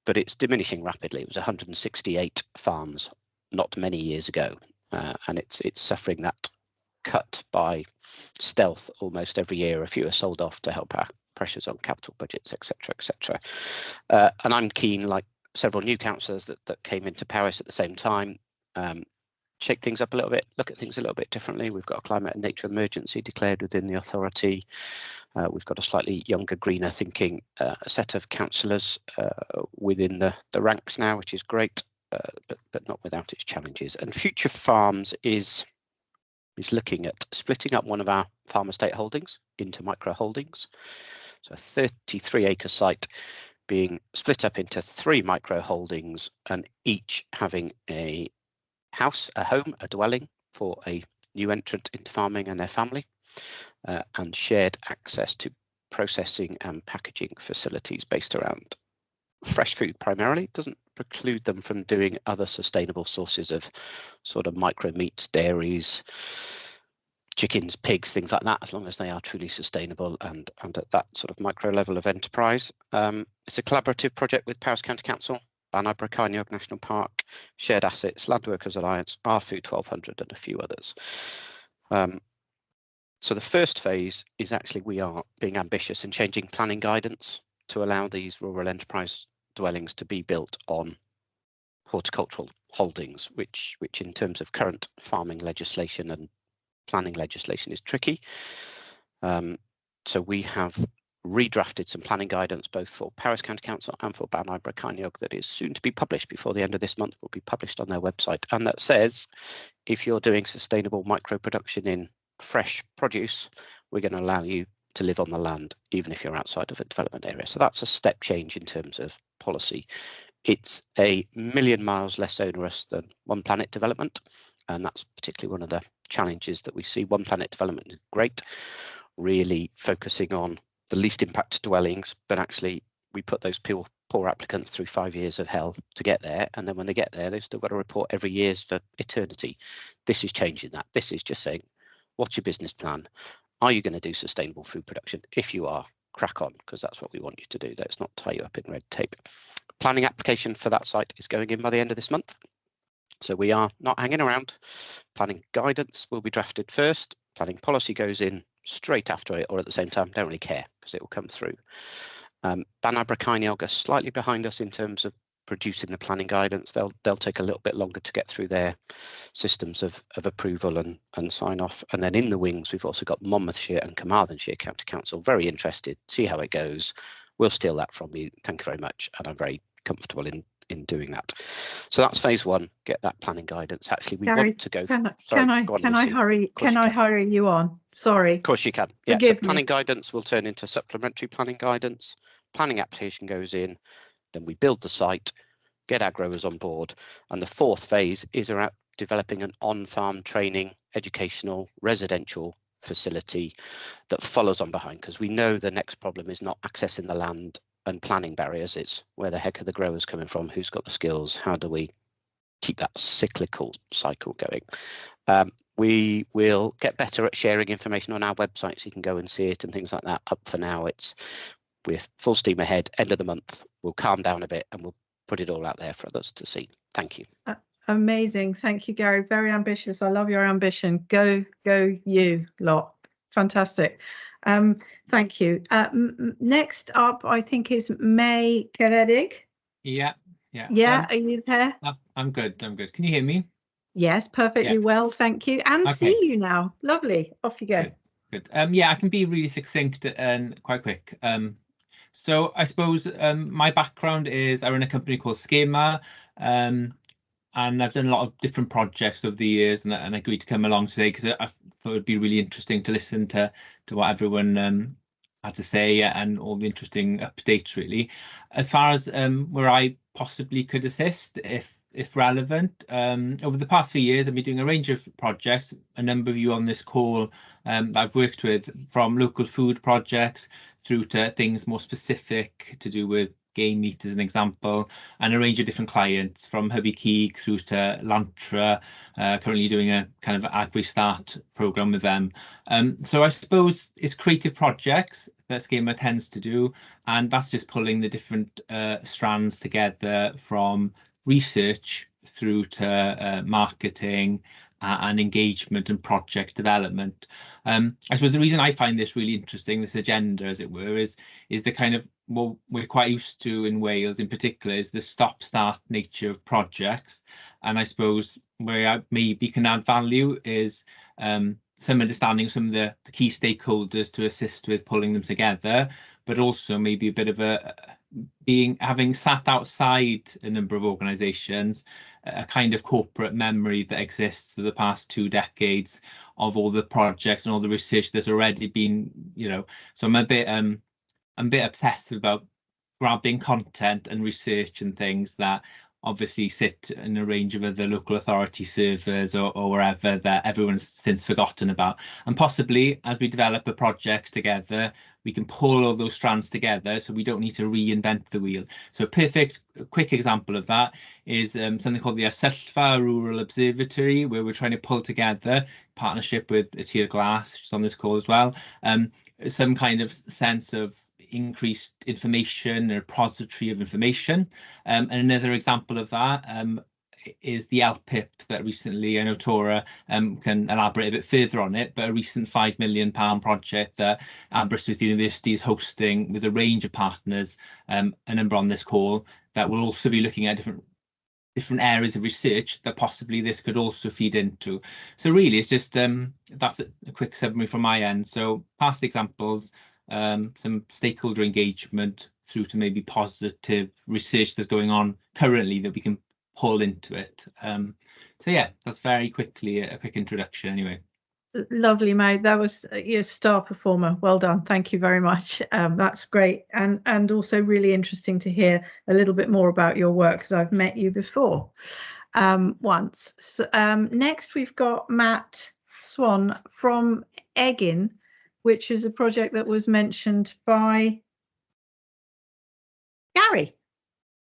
but it's diminishing rapidly. It was 168 farms not many years ago, and it's suffering that cut by stealth almost every year. A few are sold off to help our pressures on capital budgets, etc., etc. And I'm keen, like several new councillors that came into Powys at the same time, shake things up a little bit, look at things a little bit differently. We've got a climate and nature emergency declared within the authority. We've got a slightly younger, greener thinking set of councillors within the ranks now, which is great, but not without its challenges. And Future Farms is looking at splitting up one of our farm estate holdings into micro holdings. So a 33-acre site being split up into 3 micro holdings, and each having a house, a home, a dwelling for a new entrant into farming and their family, and shared access to processing and packaging facilities based around fresh food primarily. It doesn't preclude them from doing other sustainable sources of sort of micro meats, dairies, chickens, pigs, things like that, as long as they are truly sustainable and at that sort of micro level of enterprise. It's a collaborative project with Powys County Council. Bangor National Park, Shared Assets, Land Workers Alliance, Our Food 1200 and a few others. So the first phase is actually we are being ambitious and changing planning guidance to allow these rural enterprise dwellings to be built on horticultural holdings, which in terms of current farming legislation and planning legislation is tricky. So we have redrafted some planning guidance both for Powys County Council and for Bangor that is soon to be published before the end of this month. Will be published on their website, and that says if you're doing sustainable micro production in fresh produce, we're going to allow you to live on the land even if you're outside of a development area. So that's a step change in terms of policy. It's a million miles less onerous than One Planet development, and that's particularly one of the challenges that we see. One Planet development is great, really focusing on the least impact dwellings, but actually we put those poor applicants through 5 years of hell to get there, and then when they get there they've still got to report every year for eternity. This is changing that. This is just saying, what's your business plan? Are you going to do sustainable food production? If you are, crack on, because that's what we want you to do. Let's not tie you up in red tape. Planning application for that site is going in by the end of this month, so we are not hanging around. Planning guidance will be drafted first. Planning policy goes in straight after it or at the same time. Don't really care because it will come through. Bangor are slightly behind us in terms of producing the planning guidance. They'll take a little bit longer to get through their systems of approval and sign off. And then in the wings, we've also got Monmouthshire and Carmarthenshire County Council. Very interested, see how it goes. We'll steal that from you. Thank you very much. And I'm very comfortable in doing that. So that's phase one, get that planning guidance. Actually, we Gary, want to go. Can I hurry you on? Sorry. Of course you can. Yeah, Forgive so planning me. guidance will turn into supplementary planning guidance. Planning application goes in, then we build the site, get our growers on board, and the fourth phase is around developing an on-farm training, educational, residential facility that follows on behind, because we know the next problem is not accessing the land and planning barriers. It's where the heck are the growers coming from? Who's got the skills? How do we keep that cyclical cycle going? We will get better at sharing information on our website so you can go and see it and things like that. Up for now, we're full steam ahead. End of the month, we'll calm down a bit and we'll put it all out there for others to see. Thank you. Amazing. Thank you, Gary. Very ambitious. I love your ambition. Go you lot. Fantastic. Thank you. Next up, I think, is May Keredig. Yeah. Are you there? I'm good. Can you hear me? Yes, perfectly well. Thank you. And okay. See you now. Lovely. Off you go. Good. Yeah, I can be really succinct and quite quick. So I suppose my background is I run a company called Schema, and I've done a lot of different projects over the years, and I agreed to come along today because I thought it'd be really interesting to listen to what everyone had to say and all the interesting updates, really. As far as where I possibly could assist, if relevant, over the past few years, I've been doing a range of projects. A number of you on this call I've worked with, from local food projects through to things more specific to do with game meat, as an example, and a range of different clients, from Hubby Keek through to Lantra, currently doing a kind of Agri-Start program with them. So I suppose it's creative projects that Schema tends to do, and that's just pulling the different strands together, from research through to marketing and engagement and project development. I suppose the reason I find this really interesting, this agenda, as it were, is the kind of what we're quite used to in Wales in particular is the stop-start nature of projects. And I suppose where I maybe can add value is some understanding of some of the key stakeholders to assist with pulling them together, but also maybe a bit of having sat outside a number of organisations, a kind of corporate memory that exists for the past 2 decades of all the projects and all the research that's already been, so I'm a bit obsessive about grabbing content and research and things that obviously sit in a range of other local authority servers or wherever that everyone's since forgotten about. And possibly as we develop a project together, we can pull all those strands together so we don't need to reinvent the wheel. So a quick example of that is something called the Aselfa Rural Observatory, where we're trying to pull together, partnership with Tir Glass, which is on this call as well, some kind of sense of increased information, a repository of information. And another example of that is the LPIP that recently, I know Tora can elaborate a bit further on it, but a recent £5 million project that Aberystwyth University is hosting with a range of partners, a number on this call, that will also be looking at different areas of research that possibly this could also feed into. So really, it's just that's a quick summary from my end. So past examples, some stakeholder engagement through to maybe positive research that's going on currently that we can pull into it. So yeah, that's very quickly a quick introduction anyway. Lovely, mate. That was your star performer. Well done. Thank you very much. That's great, and also really interesting to hear a little bit more about your work, because I've met you before once. So, next we've got Matt Swan from Eggin, which is a project that was mentioned by Gary.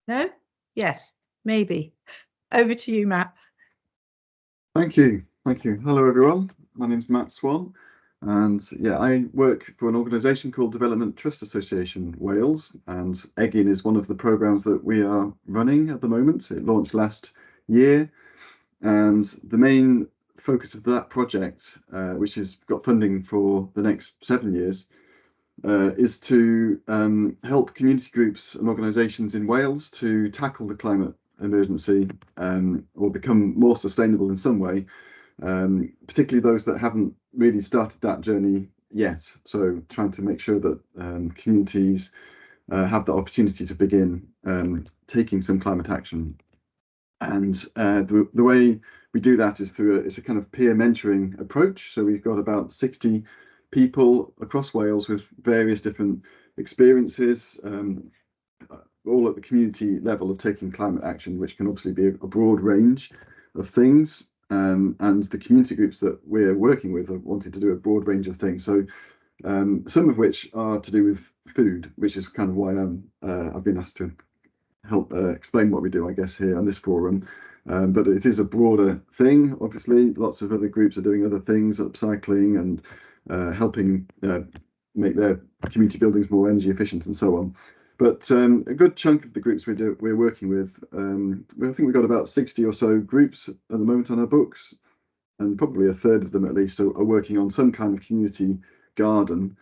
No? Yes, maybe. Over to you, Matt. Thank you. Thank you. Hello, everyone. My name's Matt Swan, and yeah, I work for an organisation called Development Trust Association Wales, and Eggin is one of the programmes that we are running at the moment. It launched last year, and the main focus of that project, which has got funding for the next 7 years, is to help community groups and organisations in Wales to tackle the climate emergency or become more sustainable in some way, particularly those that haven't really started that journey yet. So trying to make sure that communities have the opportunity to begin taking some climate action. And the way we do that is through it's a kind of peer mentoring approach. So we've got about 60 people across Wales with various different experiences, all at the community level of taking climate action, which can obviously be a broad range of things. And the community groups that we're working with are wanting to do a broad range of things. So some of which are to do with food, which is kind of why I've been asked to help explain what we do, I guess, here on this forum. But it is a broader thing, obviously. Lots of other groups are doing other things, upcycling and helping make their community buildings more energy efficient and so on. But a good chunk of the groups we're working with, I think we've got about 60 or so groups at the moment on our books, and probably a third of them at least are working on some kind of community garden,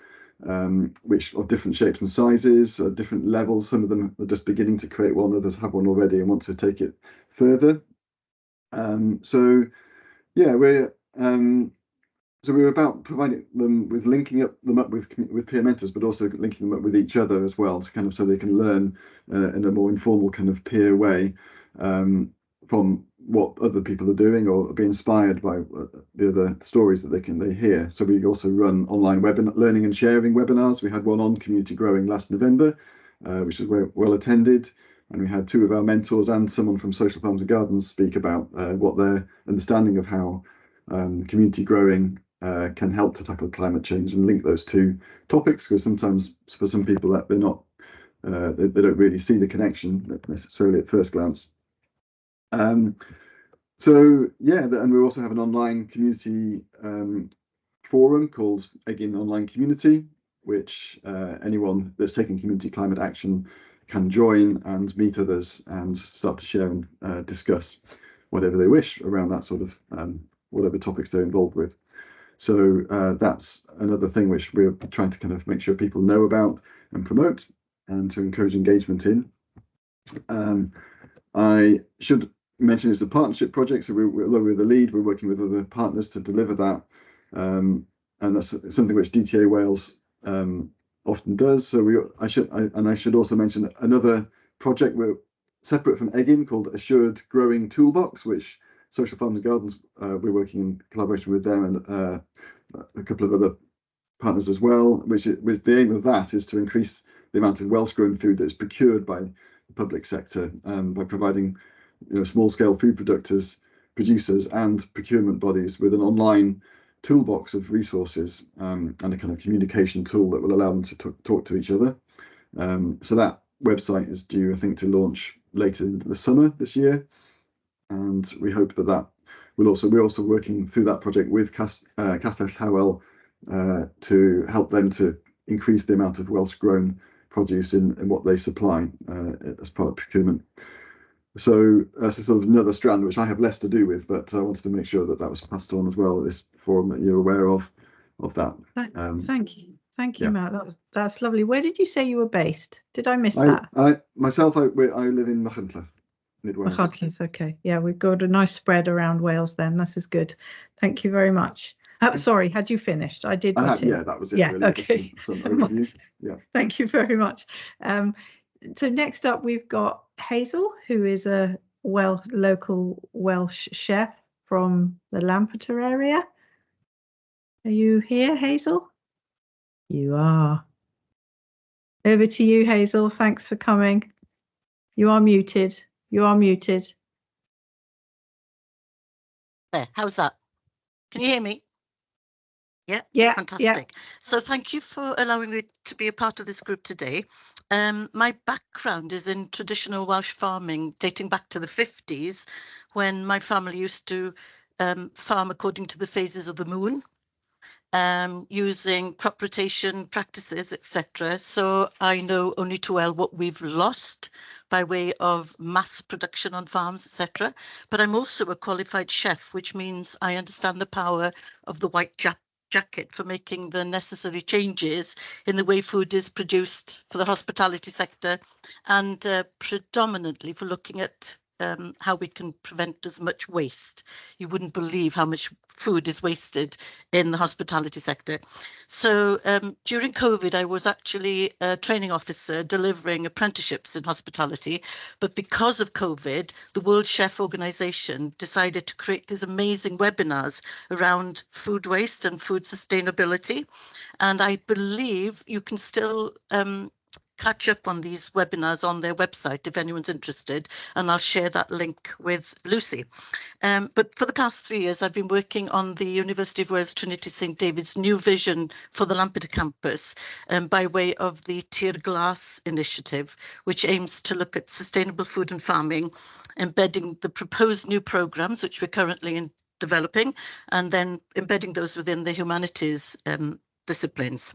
which of different shapes and sizes, different levels. Some of them are just beginning to create one, others have one already and want to take it further. So yeah, we're about providing them with linking them up with peer mentors, but also linking them up with each other as well, to kind of so they can learn in a more informal kind of peer way from what other people are doing, or be inspired by the other stories that they hear. So we also run online learning and sharing webinars. We had one on community growing last November, which was well attended. And we had 2 of our mentors and someone from Social Farms and Gardens speak about what their understanding of how community growing can help to tackle climate change, and link those 2 topics, because sometimes for some people that they're not, they don't really see the connection necessarily at first glance. So yeah, and we also have an online community forum called Eggin Online Community, which anyone that's taking community climate action can join and meet others and start to share and discuss whatever they wish around that sort of whatever topics they're involved with. So that's another thing which we're trying to kind of make sure people know about and promote, and to encourage engagement in. I should mention it's a partnership project, so we're the lead. We're working with other partners to deliver that, and that's something which DTA Wales often does. So I should also mention another project we're separate from Eggin called Assured Growing Toolbox, which Social Farms and Gardens, we're working in collaboration with them and a couple of other partners as well, which the aim of that is to increase the amount of Welsh grown food that is procured by the public sector, by providing small-scale food producers and procurement bodies with an online toolbox of resources and a kind of communication tool that will allow them to talk to each other. So that website is due, I think, to launch later in the summer this year, and we hope that we're also working through that project with Castell Hywel to help them to increase the amount of Welsh grown produce in what they supply as part of procurement. So that's a sort of another strand which I have less to do with, but I wanted to make sure that that was passed on as well at this forum, that you're aware of that. Thank you, yeah. Matt. That's lovely. Where did you say you were based? Did I miss that? I live in Machynlleth, mid Wales. Machynlleth, okay. Yeah, we've got a nice spread around Wales then. This is good. Thank you very much. Sorry, had you finished? I did. Yeah, that was it. Yeah, really. okay. Some overview. Yeah. Thank you very much. So next up, we've got Hazel, who is a local Welsh chef from the Lampeter area. Are you here, Hazel? You are. Over to you, Hazel. Thanks for coming. You are muted. You are muted. There, how's that? Can you hear me? Yeah, fantastic. Yeah. So thank you for allowing me to be a part of this group today. My background is in traditional Welsh farming dating back to the 50s, when my family used to farm according to the phases of the moon, using crop rotation practices, etc. So I know only too well what we've lost by way of mass production on farms, etc. But I'm also a qualified chef, which means I understand the power of the white jacket for making the necessary changes in the way food is produced for the hospitality sector, and predominantly for looking at how we can prevent as much waste. You wouldn't believe how much food is wasted in the hospitality sector. So during COVID, I was actually a training officer delivering apprenticeships in hospitality. But because of COVID, the World Chef Organization decided to create these amazing webinars around food waste and food sustainability. And I believe you can still catch up on these webinars on their website if anyone's interested, and I'll share that link with Lucy. But for the past 3 years, I've been working on the University of Wales Trinity St David's new vision for the Lampeter campus by way of the Tir Glas initiative, which aims to look at sustainable food and farming, embedding the proposed new programmes, which we're currently developing, and then embedding those within the humanities disciplines.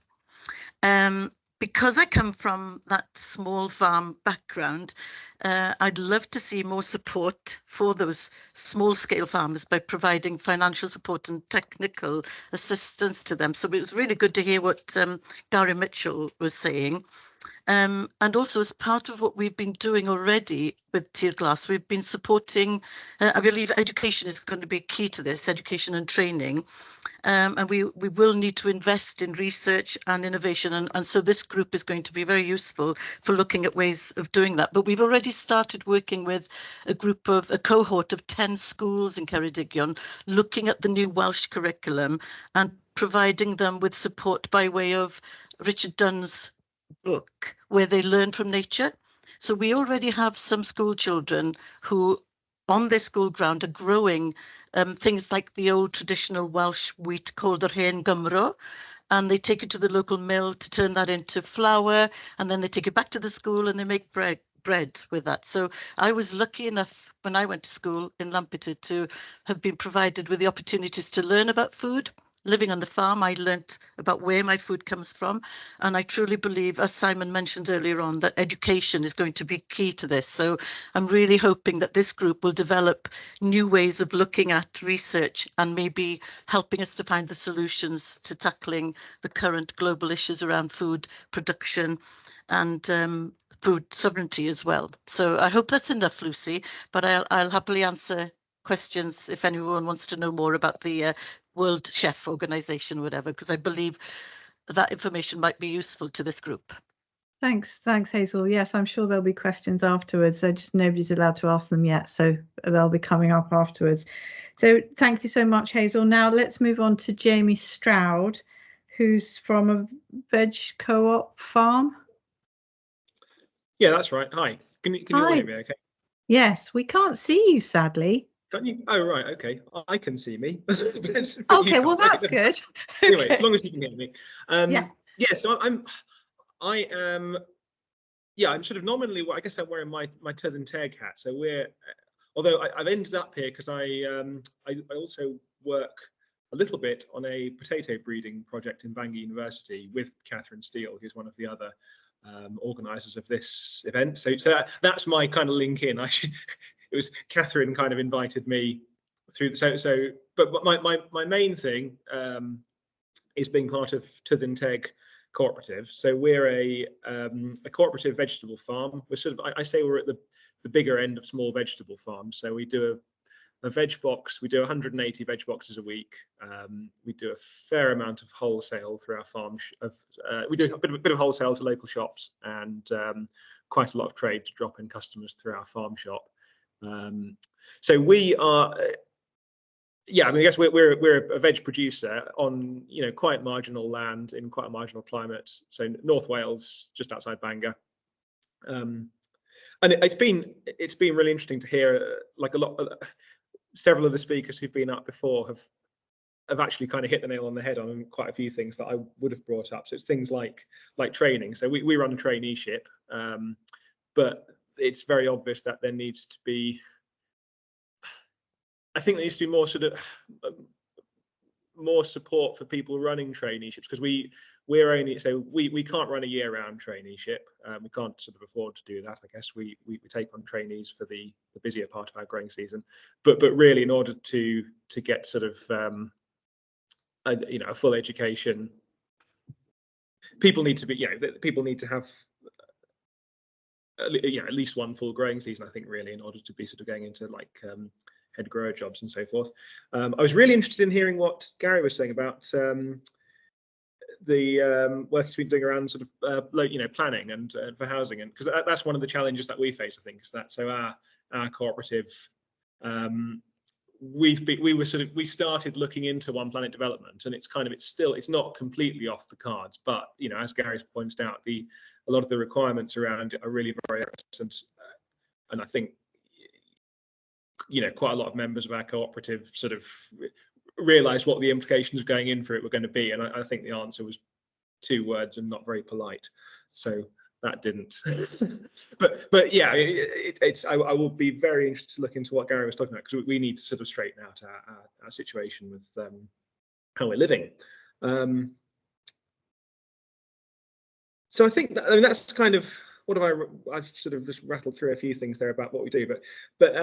Because I come from that small farm background, I'd love to see more support for those small scale farmers by providing financial support and technical assistance to them. So it was really good to hear what Gary Mitchell was saying. And also, as part of what we've been doing already with Tir Glas, we've been supporting, I believe education is going to be key to this, education and training. And we will need to invest in research and innovation. And so this group is going to be very useful for looking at ways of doing that. But we've already started working with a cohort of 10 schools in Ceredigion, looking at the new Welsh curriculum and providing them with support by way of Richard Dunn's book, where they learn from nature. So we already have some school children who on their school ground are growing things like the old traditional Welsh wheat called yr hen Gymro, and they take it to the local mill to turn that into flour, and then they take it back to the school and they make bread with that. So I was lucky enough when I went to school in Lampeter to have been provided with the opportunities to learn about food. Living on the farm, I learnt about where my food comes from. And I truly believe, as Simon mentioned earlier on, that education is going to be key to this. So I'm really hoping that this group will develop new ways of looking at research and maybe helping us to find the solutions to tackling the current global issues around food production and food sovereignty as well. So I hope that's enough, Lucy, but I'll happily answer questions if anyone wants to know more about the World Chef Organization, whatever, because I believe that information might be useful to this group. Thanks, Hazel. Yes, I'm sure there'll be questions afterwards. So just nobody's allowed to ask them yet, so they'll be coming up afterwards. So thank you so much, Hazel. Now let's move on to Jamie Stroud, who's from a veg co-op farm. Yeah, that's right. Hi. Can you all hear me okay? Yes, we can't see you, sadly. Don't you? Oh, right. Okay. I can see me. Okay, well, that's good. Anyway, Okay. as long as you can hear me. Yeah, so I'm sort of nominally, I guess I'm wearing my Tydd and Teg hat. So although I've ended up here because I also work a little bit on a potato breeding project in Bangor University with Catherine Steele, who's one of the other organisers of this event. So that's my kind of link in. It was Catherine kind of invited me through. But my main thing is being part of Tyddyn Cooperative. So we're a cooperative vegetable farm. We're sort of, I say we're at the bigger end of small vegetable farms. So we do a veg box. We do 180 veg boxes a week. We do a fair amount of wholesale through our farm. We do a bit of wholesale to local shops, and quite a lot of trade to drop in customers through our farm shop. So we are. Yeah, I mean, I guess we're a veg producer on quite marginal land in quite a marginal climate. So North Wales, just outside Bangor, and it's been really interesting to hear like several of the speakers who've been up before have actually kind of hit the nail on the head on quite a few things that I would have brought up. So it's things like training. So we run a traineeship, but it's very obvious that there needs to be. I think there needs to be more sort of more support for people running traineeships, because we're only, so we can't run a year-round traineeship. We can't sort of afford to do that. I guess we take on trainees for the busier part of our growing season, but really in order to get sort of a full education, people need to be people need to have at least one full growing season, I think, really, in order to be sort of going into like head grower jobs and so forth. I was really interested in hearing what Gary was saying about the work he's been doing around sort of planning and for housing, and because that's one of the challenges that we face, I think, is that so our cooperative, we started looking into One Planet development, and it's not completely off the cards, but as Gary's pointed out, a lot of the requirements around it are really very important, and I think quite a lot of members of our cooperative sort of realised what the implications of going in for it were going to be, and I think the answer was 2 words and not very polite, so that didn't. but yeah, I will be very interested to look into what Gary was talking about, because we need to sort of straighten out our situation with how we're living. So I think that's kind of what I've sort of just rattled through a few things there about what we do, but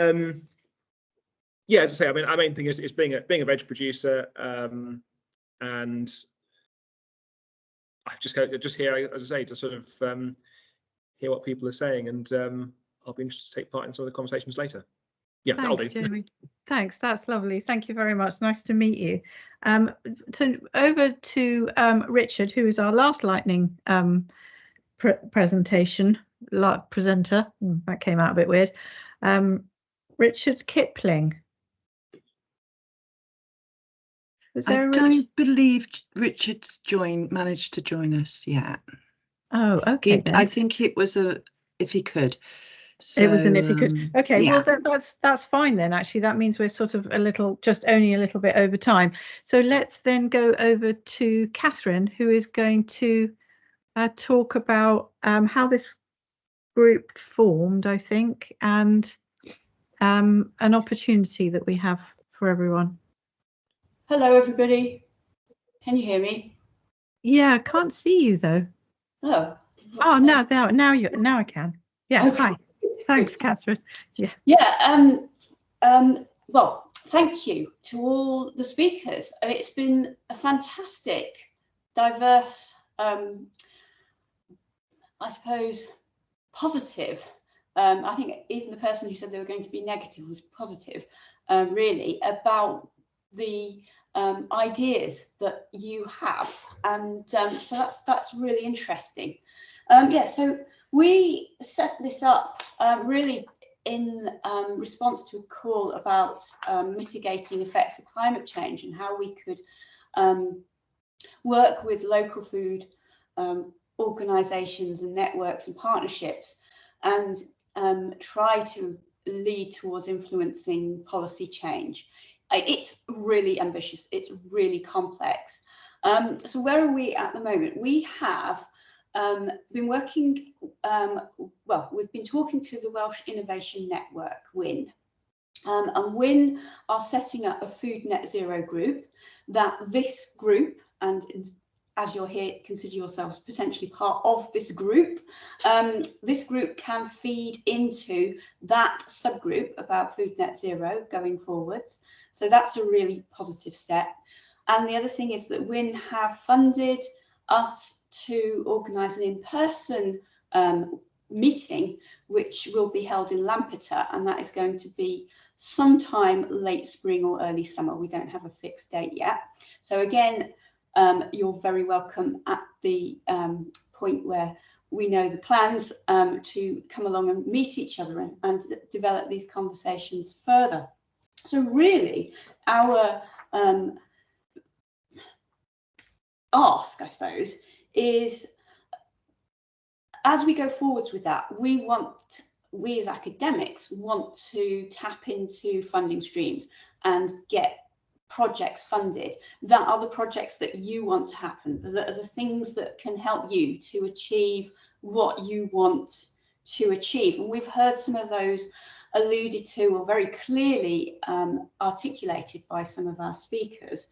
yeah, as I say, I mean, our main thing is being a veg producer, and I just here, as I say, to sort of hear what people are saying, and I'll be interested to take part in some of the conversations later. Yeah, thanks, I'll do. Jamie. Thanks, that's lovely. Thank you very much. Nice to meet you. So over to Richard, who is our last lightning presenter. That came out a bit weird. Richard Kipling. I don't believe Richard's managed to join us yet. Oh, okay. I think it was if he could. So, it was an if he could. Okay, yeah. Well that's fine then. Actually, that means we're sort of only a little bit over time. So let's then go over to Catherine, who is going to talk about how this group formed, I think, and an opportunity that we have for everyone. Hello, everybody. Can you hear me? Yeah, I can't see you though. Oh. Now I can. Yeah. Okay. Hi. Thanks, Catherine. Yeah. Yeah. Well, thank you to all the speakers. It's been a fantastic, diverse, I suppose, positive. I think even the person who said they were going to be negative was positive, really, about the ideas that you have, and so that's really interesting. Yeah, so we set this up really in response to a call about mitigating effects of climate change and how we could work with local food organisations and networks and partnerships, and try to lead towards influencing policy change. It's really ambitious, it's really complex. So where are we at the moment? We have been working, well, we've been talking to the Welsh Innovation Network, WIN, And WIN are setting up a food net zero group, that this group, and as you're here, consider yourselves potentially part of this group. This group can feed into that subgroup about food net zero going forwards. So that's a really positive step. And the other thing is that WIN have funded us to organise an in-person meeting, which will be held in Lampeter, and that is going to be sometime late spring or early summer. We don't have a fixed date yet. So again, you're very welcome at the point where we know the plans to come along and meet each other and develop these conversations further. So really, our ask, I suppose, is as we go forwards with that, we as academics want to tap into funding streams and get projects funded that are the projects that you want to happen, that are the things that can help you to achieve what you want to achieve. And we've heard some of those alluded to or very clearly articulated by some of our speakers.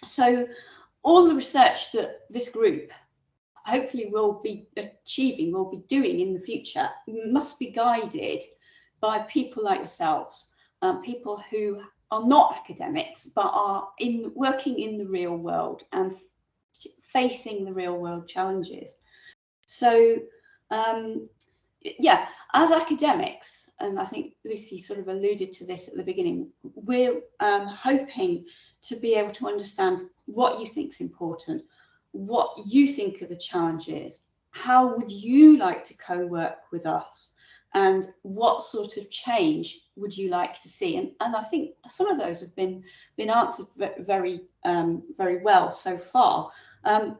So all the research that this group hopefully will be achieving, will be doing in the future, must be guided by people like yourselves, people who are not academics but are working in the real world and facing the real world challenges. So yeah, as academics, and I think Lucy sort of alluded to this at the beginning, we're hoping to be able to understand what you think is important, what you think are the challenges, how would you like to co-work with us, and what sort of change would you like to see? And I think some of those have been answered very well so far. But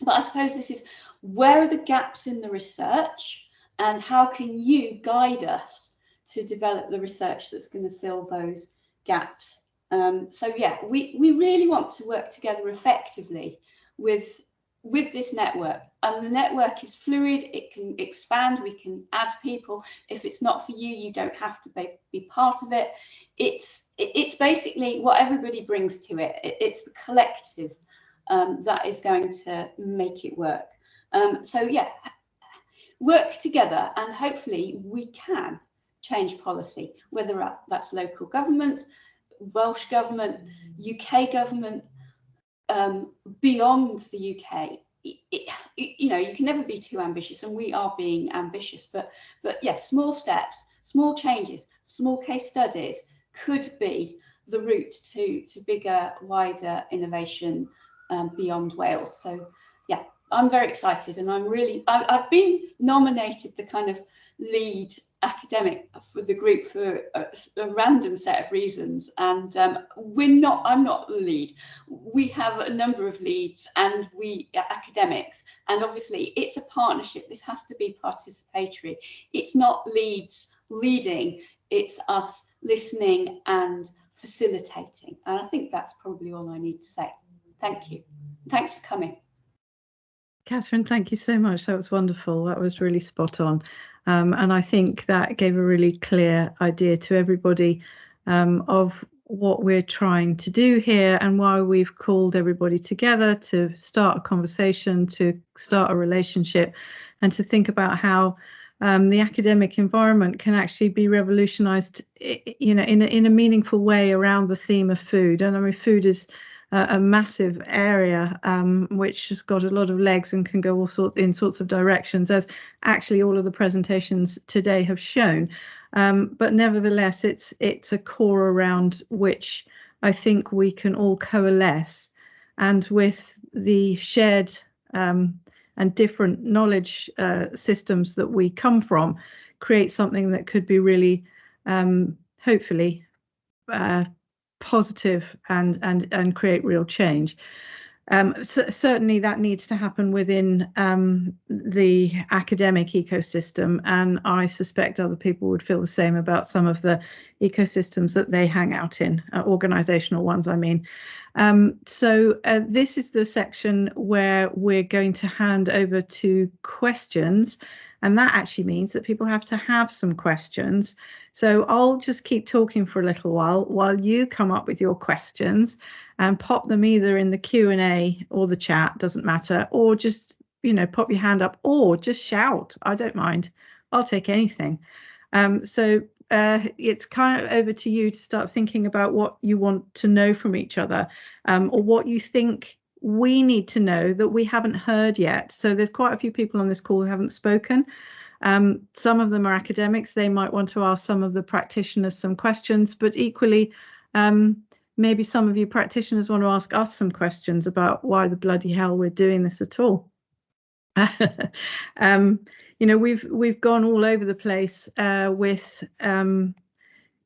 I suppose this is, where are the gaps in the research, and how can you guide us to develop the research that's going to fill those gaps? So yeah, we really want to work together effectively with this network, and the network is fluid, it can expand, we can add people. If it's not for you, you don't have to be part of it. It's basically what everybody brings to it. It's the collective that is going to make it work. So yeah, work together, and hopefully we can change policy, whether that's local government, Welsh government, UK government, beyond the UK. You know, you can never be too ambitious, and we are being ambitious, but yes, small steps, small changes, small case studies could be the route to bigger, wider innovation beyond Wales. So yeah, I'm very excited, and I've been nominated the kind of lead academic for the group for a random set of reasons, and I'm not the lead. We have a number of leads, and we are academics, and obviously it's a partnership. This has to be participatory. It's not leads leading, it's us listening and facilitating, and I think that's probably all I need to say. Thank you. Thanks for coming. Catherine, thank you so much. That was wonderful. That was really spot on. And I think that gave a really clear idea to everybody of what we're trying to do here, and why we've called everybody together to start a conversation, to start a relationship, and to think about how the academic environment can actually be revolutionized, you know, in a meaningful way around the theme of food. And I mean, food is a massive area which has got a lot of legs and can go all sorts of directions, as actually all of the presentations today have shown. But nevertheless, it's a core around which I think we can all coalesce, and with the shared and different knowledge systems that we come from, create something that could be really, hopefully, positive and create real change. Certainly that needs to happen within the academic ecosystem, and I suspect other people would feel the same about some of the ecosystems that they hang out in, organizational ones I mean. So this is the section where we're going to hand over to questions, And that actually means that people have to have some questions. So I'll just keep talking for a little while you come up with your questions and pop them either in the Q&A or the chat, doesn't matter, or just, you know, pop your hand up or just shout. I don't mind. I'll take anything. So it's kind of over to you to start thinking about what you want to know from each other, or what you think we need to know that we haven't heard yet. So there's quite a few people on this call who haven't spoken. Some of them are academics. They might want to ask some of the practitioners some questions, but equally, maybe some of you practitioners want to ask us some questions about why the bloody hell we're doing this at all. You know, we've gone all over the place with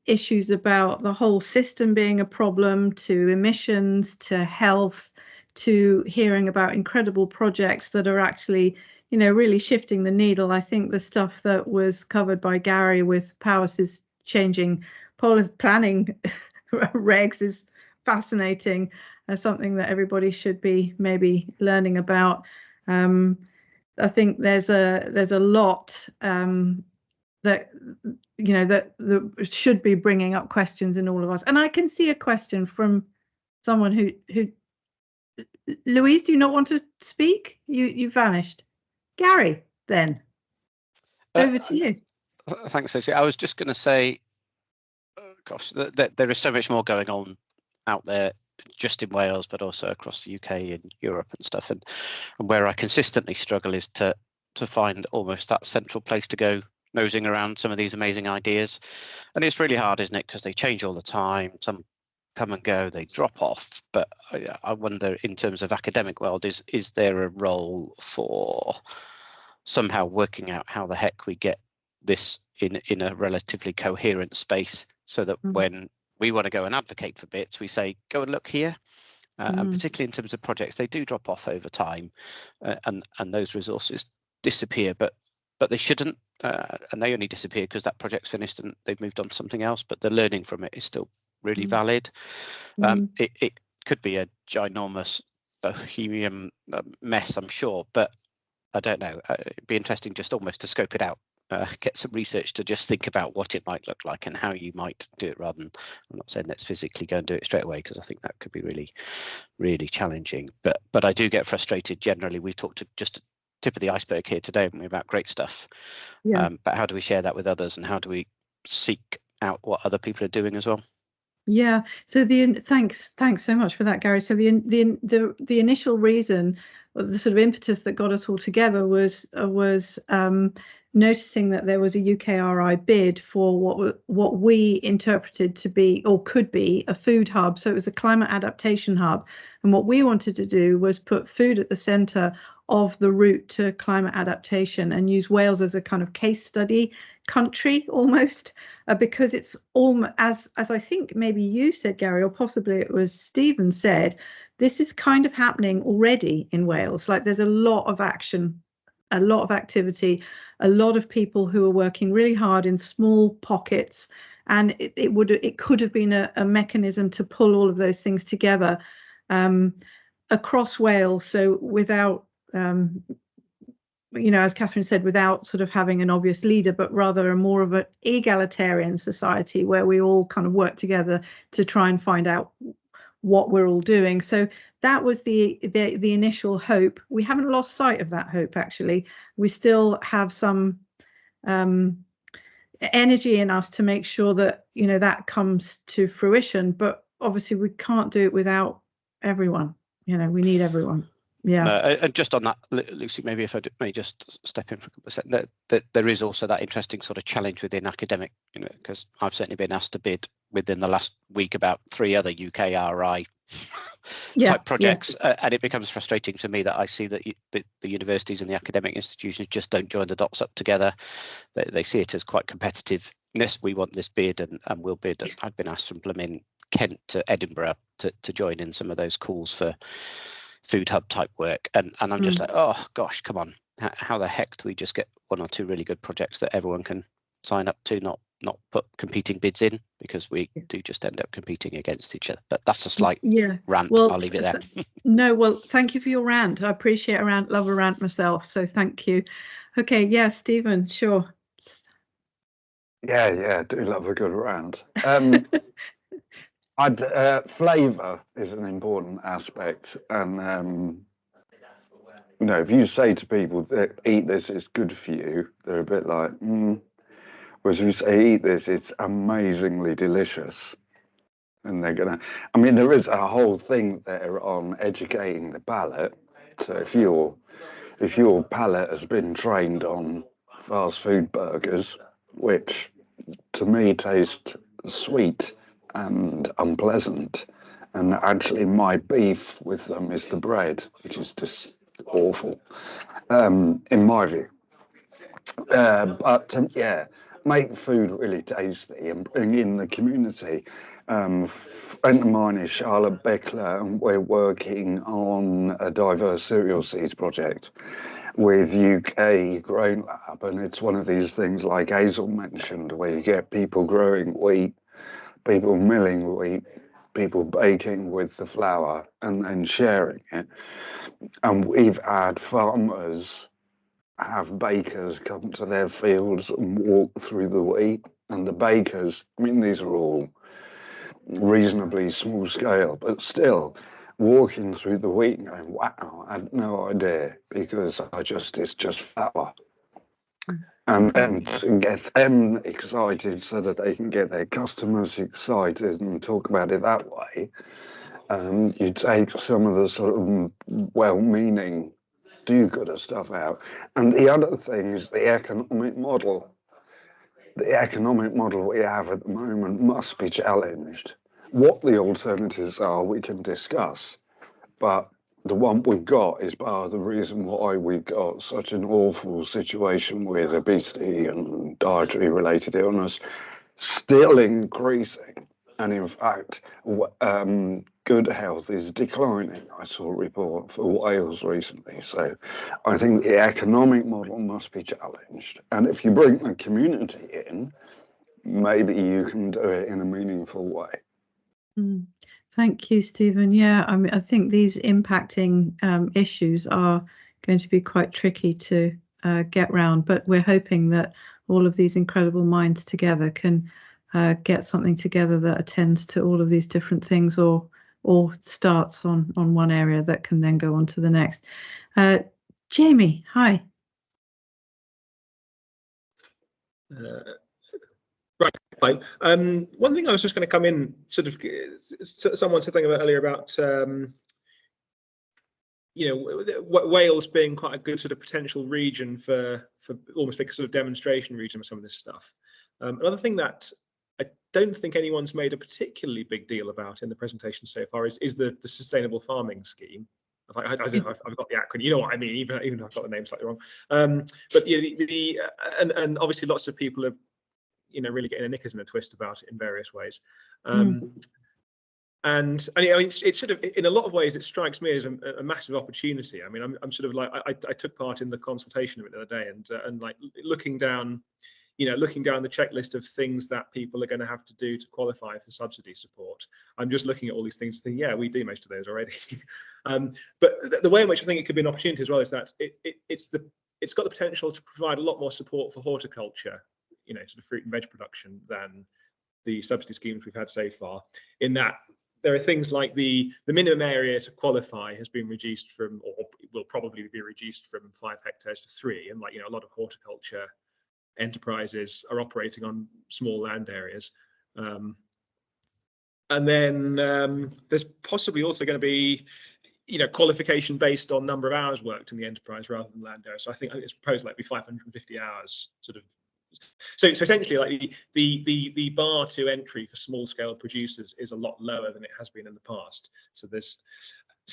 issues about the whole system being a problem, to emissions, to health, to hearing about incredible projects that are actually, you know, really shifting the needle. I think the stuff that was covered by Gary with Powers' changing planning regs is fascinating, something that everybody should be maybe learning about. I think there's a lot that, you know, that should be bringing up questions in all of us. And I can see a question from someone who Louise, do you not want to speak? You vanished. Gary, then over to you. Thanks, Lucy. I was just going to say, gosh, there is so much more going on out there, just in Wales, but also across the UK and Europe and stuff. And where I consistently struggle is to find almost that central place to go, nosing around some of these amazing ideas. And it's really hard, isn't it? Because they change all the time. Some come and go, they drop off. But I wonder, in terms of academic world, is there a role for somehow working out how the heck we get this in a relatively coherent space, so that when we want to go and advocate for bits, we say, go and look here. And particularly in terms of projects, they do drop off over time, and those resources disappear, but they shouldn't, and they only disappear because that project's finished and they've moved on to something else, but the learning from it is still really valid. It could be a ginormous bohemian mess, I'm sure, but I don't know. It'd be interesting just almost to scope it out, get some research to just think about what it might look like and how you might do it, rather than, I'm not saying let's physically go and do it straight away, because I think that could be really, really challenging. But I do get frustrated generally. We've talked to just tip of the iceberg here today, haven't we, about great stuff. But how do we share that with others, and how do we seek out what other people are doing as well? Yeah, so thanks so much for that, Gary. So the initial reason, the sort of impetus that got us all together was noticing that there was a UKRI bid for what we interpreted to be, or could be, a food hub. So it was a climate adaptation hub, and what we wanted to do was put food at the centre of the route to climate adaptation, and use Wales as a kind of case study country almost, because it's all, as I think maybe you said, Gary, or possibly it was Stephen said, this is kind of happening already in Wales. Like, there's a lot of action, a lot of activity, a lot of people who are working really hard in small pockets, and it could have been a mechanism to pull all of those things together across Wales. So without you know, as Catherine said, without sort of having an obvious leader, but rather a more of an egalitarian society where we all kind of work together to try and find out what we're all doing. So that was the initial hope. We haven't lost sight of that hope, actually. We still have some energy in us to make sure that, you know, that comes to fruition. But obviously we can't do it without everyone. You know, we need everyone. Yeah. And just on that, Lucy, maybe if I may just step in for a couple of seconds, that there is also that interesting sort of challenge within academic, you know, because I've certainly been asked to bid within the last week about 3 other UKRI type projects, and it becomes frustrating to me that I see that the universities and the academic institutions just don't join the dots up together. They see it as quite competitiveness. We want this bid, and we'll bid. And I've been asked from blooming Kent to Edinburgh to join in some of those calls for food hub type work, and I'm just like, oh gosh, come on, how the heck do we just get 1 or 2 really good projects that everyone can sign up to, not put competing bids in, because we do just end up competing against each other. But that's a slight rant. Well, I'll leave it there. No, well, thank you for your rant. I appreciate a rant, love a rant myself, so thank you. Okay, yeah, Stephen, sure. Yeah, I do love a good rant. Flavour is an important aspect, and you know, if you say to people that eat this, it's good for you, they're a bit like, whereas if you say eat this, it's amazingly delicious, and they're gonna. I mean, there is a whole thing there on educating the palate. So if your palate has been trained on fast food burgers, which to me taste sweet and unpleasant, and actually my beef with them is the bread, which is just awful, in my view. But yeah, make food really tasty and bring in the community. Friend of mine is Charlotte Beckler, and we're working on a diverse cereal seeds project with UK Grain Lab, and it's one of these things like Hazel mentioned, where you get people growing wheat, people milling wheat, people baking with the flour and then sharing it. And we've had farmers have bakers come to their fields and walk through the wheat. And the bakers, I mean, these are all reasonably small scale, but still walking through the wheat and going, wow, I had no idea, because it's just flour. And then to get them excited so that they can get their customers excited and talk about it that way, you take some of the sort of well-meaning do-gooder stuff out. And the other thing is the economic model. The economic model we have at the moment must be challenged. What the alternatives are, we can discuss, but the one we've got is part of the reason why we've got such an awful situation with obesity and dietary related illness still increasing. And in fact, good health is declining. I saw a report for Wales recently. So I think the economic model must be challenged. And if you bring the community in, maybe you can do it in a meaningful way. Thank you, Stephen. Yeah, I mean, I think these impacting issues are going to be quite tricky to get round, but we're hoping that all of these incredible minds together can get something together that attends to all of these different things, or starts on one area that can then go on to the next. Jamie, hi. Right. One thing I was just going to come in, sort of, someone said something about earlier about, you know, Wales being quite a good sort of potential region for almost like a sort of demonstration region of some of this stuff. Another thing that I don't think anyone's made a particularly big deal about in the presentation so far is the sustainable farming scheme. I've got the acronym, you know what I mean, even if I've got the name slightly wrong. But yeah, and obviously lots of people are, you know, really getting a knickers in a twist about it in various ways. And I mean, it's sort of, in a lot of ways, it strikes me as a massive opportunity. I mean, I'm sort of like, I took part in the consultation of it the other day, and like looking down the checklist of things that people are going to have to do to qualify for subsidy support. I'm just looking at all these things and thinking, yeah, we do most of those already. But the way in which I think it could be an opportunity as well is that it's got the potential to provide a lot more support for horticulture, you know, sort of fruit and veg production, than the subsidy schemes we've had so far, in that there are things like the minimum area to qualify has been reduced from, or will probably be reduced from 5 hectares to 3, and like, you know, a lot of horticulture enterprises are operating on small land areas. And then there's possibly also going to be, you know, qualification based on number of hours worked in the enterprise rather than land area. So I think it's proposed like be 550 hours sort of. So essentially, like the bar to entry for small scale producers is a lot lower than it has been in the past. So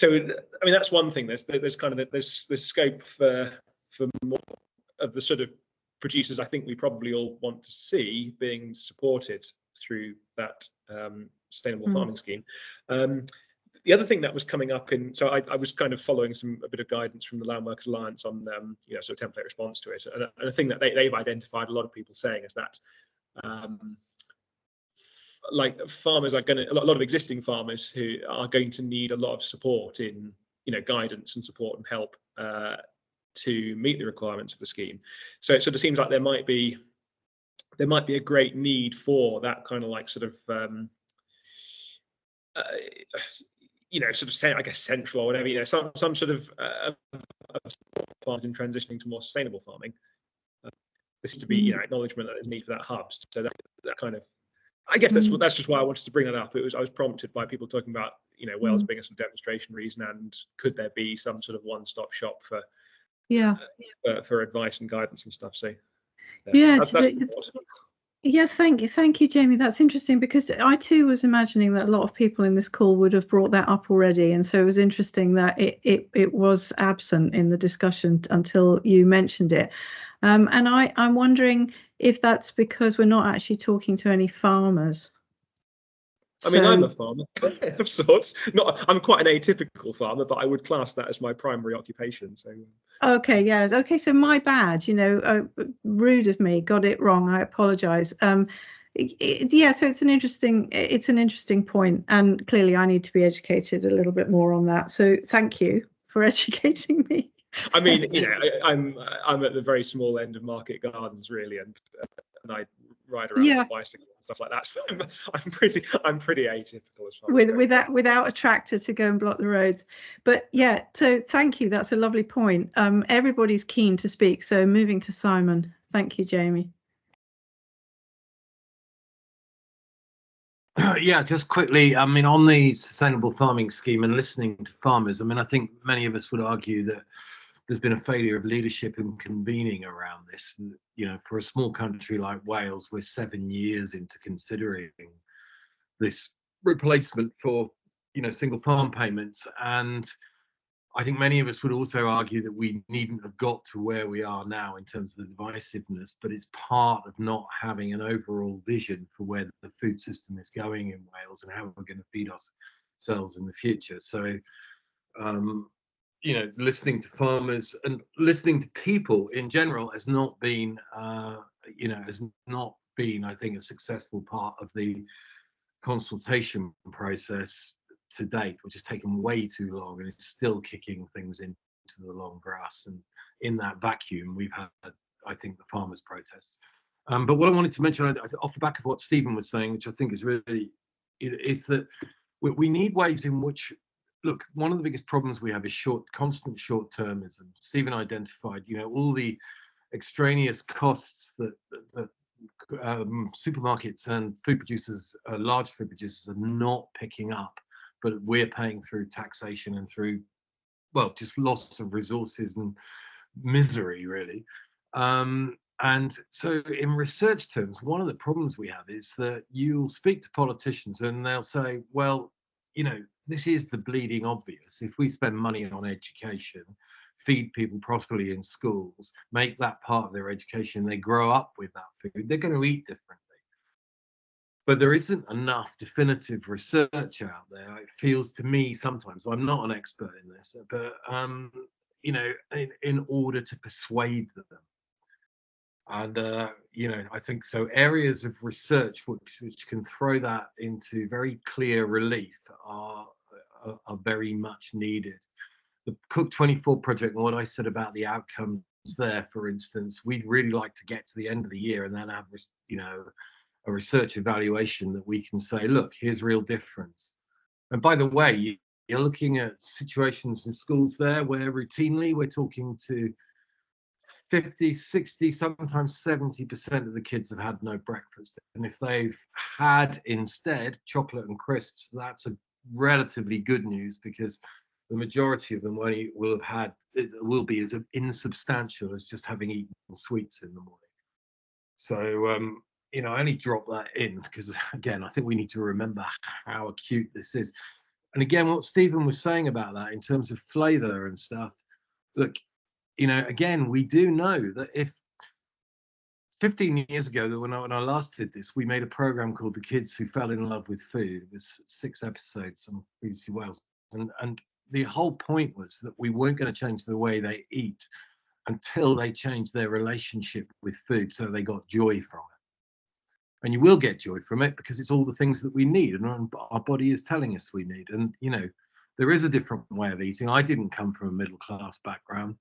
I mean, that's one thing. There's kind of there's scope for more of the sort of producers I think we probably all want to see being supported through that sustainable farming scheme. The other thing that was coming up so I was kind of following a bit of guidance from the Land Workers Alliance on you know, sort of template response to it, and a thing that they've identified a lot of people saying is that like farmers are going to, a lot of existing farmers who are going to need a lot of support in, you know, guidance and support and help to meet the requirements of the scheme. So it sort of seems like there might be a great need for that kind of like sort of sort of, I guess, central or whatever, some sort of part in transitioning to more sustainable farming. There seems to be acknowledgement that there's a need for that hub. So that kind of, I guess that's just why I wanted to bring that up. I was prompted by people talking about Wales being a sort of demonstration reason, and could there be some sort of one-stop shop for for advice and guidance and stuff. So that's yeah, thank you, Jamie. That's interesting, because I too was imagining that a lot of people in this call would have brought that up already, and so it was interesting that it was absent in the discussion until you mentioned it. And I'm wondering if that's because we're not actually talking to any farmers. I mean, I'm a farmer of sorts. I'm quite an atypical farmer, but I would class that as my primary occupation. So. Okay, yes. Okay, so my bad. Rude of me. Got it wrong. I apologise. So it's an interesting point, and clearly I need to be educated a little bit more on that. So thank you for educating me. I mean, I'm at the very small end of market gardens, really, and I ride around on a bicycle and stuff like that. So I'm pretty atypical as far as without a tractor to go and block the roads. But yeah, so thank you. That's a lovely point. Everybody's keen to speak, so moving to Simon. Thank you, Jamie. Yeah, just quickly, I mean, on the sustainable farming scheme and listening to farmers, I mean, I think many of us would argue that there's been a failure of leadership and convening around this. For a small country like Wales, we're 7 years into considering this replacement for, single farm payments. And I think many of us would also argue that we needn't have got to where we are now in terms of the divisiveness, but it's part of not having an overall vision for where the food system is going in Wales and how we're going to feed ourselves in the future. So, listening to farmers and listening to people in general has not been, I think, a successful part of the consultation process to date, which has taken way too long and it's still kicking things into the long grass. And in that vacuum, we've had, I think, the farmers' protests. But what I wanted to mention, off the back of what Stephen was saying, which I think is really, is that we need ways in which, look, one of the biggest problems we have is constant short-termism. Stephen identified, all the extraneous costs that supermarkets and food producers, large food producers, are not picking up, but we're paying through taxation and through, just loss of resources and misery, really. And so in research terms, one of the problems we have is that you'll speak to politicians and they'll say, well, this is the bleeding obvious. If we spend money on education, feed people properly in schools, make that part of their education, they grow up with that food, they're going to eat differently. But there isn't enough definitive research out there, it feels to me sometimes. I'm not an expert in this, but in order to persuade them. And I think so areas of research which can throw that into very clear relief are very much needed. The Cook 24 project and what I said about the outcomes there, for instance, we'd really like to get to the end of the year and then have a research evaluation that we can say, look, here's real difference. And by the way, you're looking at situations in schools there where routinely we're talking to 50, 60, sometimes 70% of the kids have had no breakfast. And if they've had instead chocolate and crisps, that's a relatively good news, because the majority of them will be as insubstantial as just having eaten sweets in the morning. So, I only drop that in because, again, I think we need to remember how acute this is. And again, what Stephen was saying about that in terms of flavour and stuff, look, again, we do know that if 15 years ago, when I last did this, we made a program called The Kids Who Fell in Love with Food. It was 6 episodes on BBC Wales. And the whole point was that we weren't going to change the way they eat until they changed their relationship with food, so they got joy from it. And you will get joy from it because it's all the things that we need and our body is telling us we need. And, there is a different way of eating. I didn't come from a middle-class background.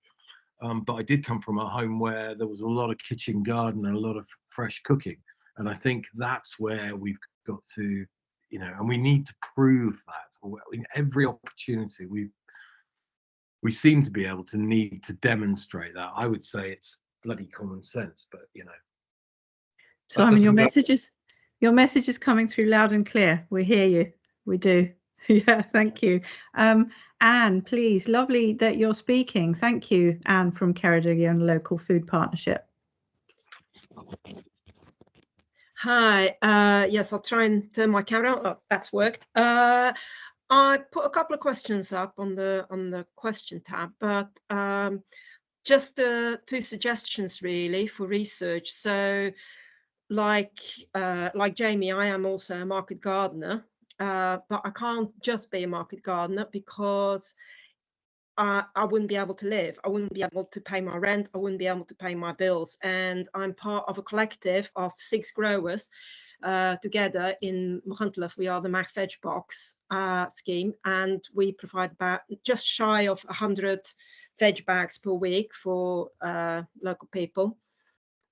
but I did come from a home where there was a lot of kitchen garden and a lot of fresh cooking. And I think that's where we've got to, you know, and we need to prove that in every opportunity. We seem to be able to need to demonstrate that. I would say it's bloody common sense, but you know. Simon, your message is coming through loud and clear. We hear you. We do. Yeah, thank you. Anne, please, lovely that you're speaking. Thank you, Anne from Ceredigion Local Food Partnership. Hi, yes, I'll try and turn my camera on. Oh, that's worked. I put a couple of questions up on the question tab, but just 2 suggestions really for research. So like Jamie, I am also a market gardener, but I can't just be a market gardener because I wouldn't be able to live. I wouldn't be able to pay my rent. I wouldn't be able to pay my bills. And I'm part of a collective of 6 growers together in Machynlleth. We are the Mac Veg Box scheme, and we provide about just shy of 100 veg bags per week for local people.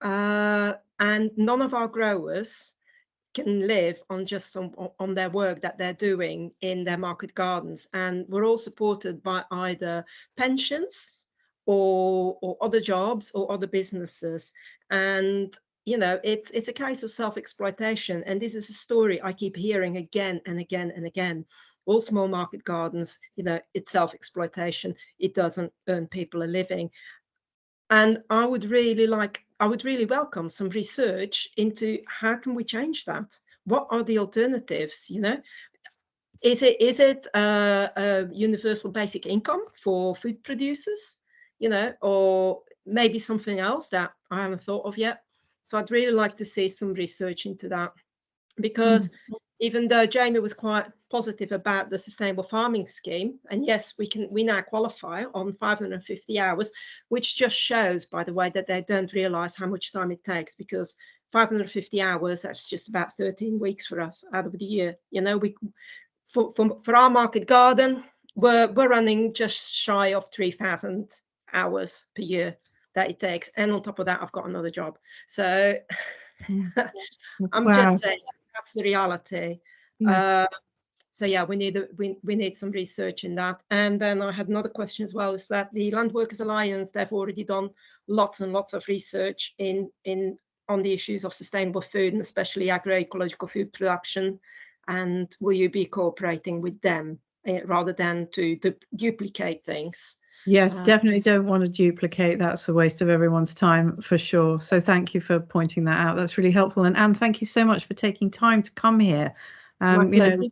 And none of our growers can live on just on their work that they're doing in their market gardens, and we're all supported by either pensions or other jobs or other businesses. And you know, it's a case of self-exploitation, and this is a story I keep hearing again and again and again. All small market gardens, you know, it's self-exploitation. It doesn't earn people a living. And I would really welcome some research into how can we change that? What are the alternatives? You know, is it a universal basic income for food producers? You know, or maybe something else that I haven't thought of yet. So I'd really like to see some research into that, because even though Jamie was quite positive about the sustainable farming scheme, and yes, we now qualify on 550 hours, which just shows, by the way, that they don't realize how much time it takes, because 550 hours, that's just about 13 weeks for us out of the year. You know, for our market garden, we're running just shy of 3,000 hours per year that it takes. And on top of that, I've got another job. So I'm just saying, that's the reality. So yeah, we need some research in that. And then I had another question as well, is that the Land Workers Alliance, they've already done lots and lots of research on the issues of sustainable food, and especially agroecological food production. And will you be cooperating with them rather than to duplicate things? Yes, definitely don't want to duplicate. That's a waste of everyone's time for sure. So thank you for pointing that out. That's really helpful. And Anne, thank you so much for taking time to come here. You know,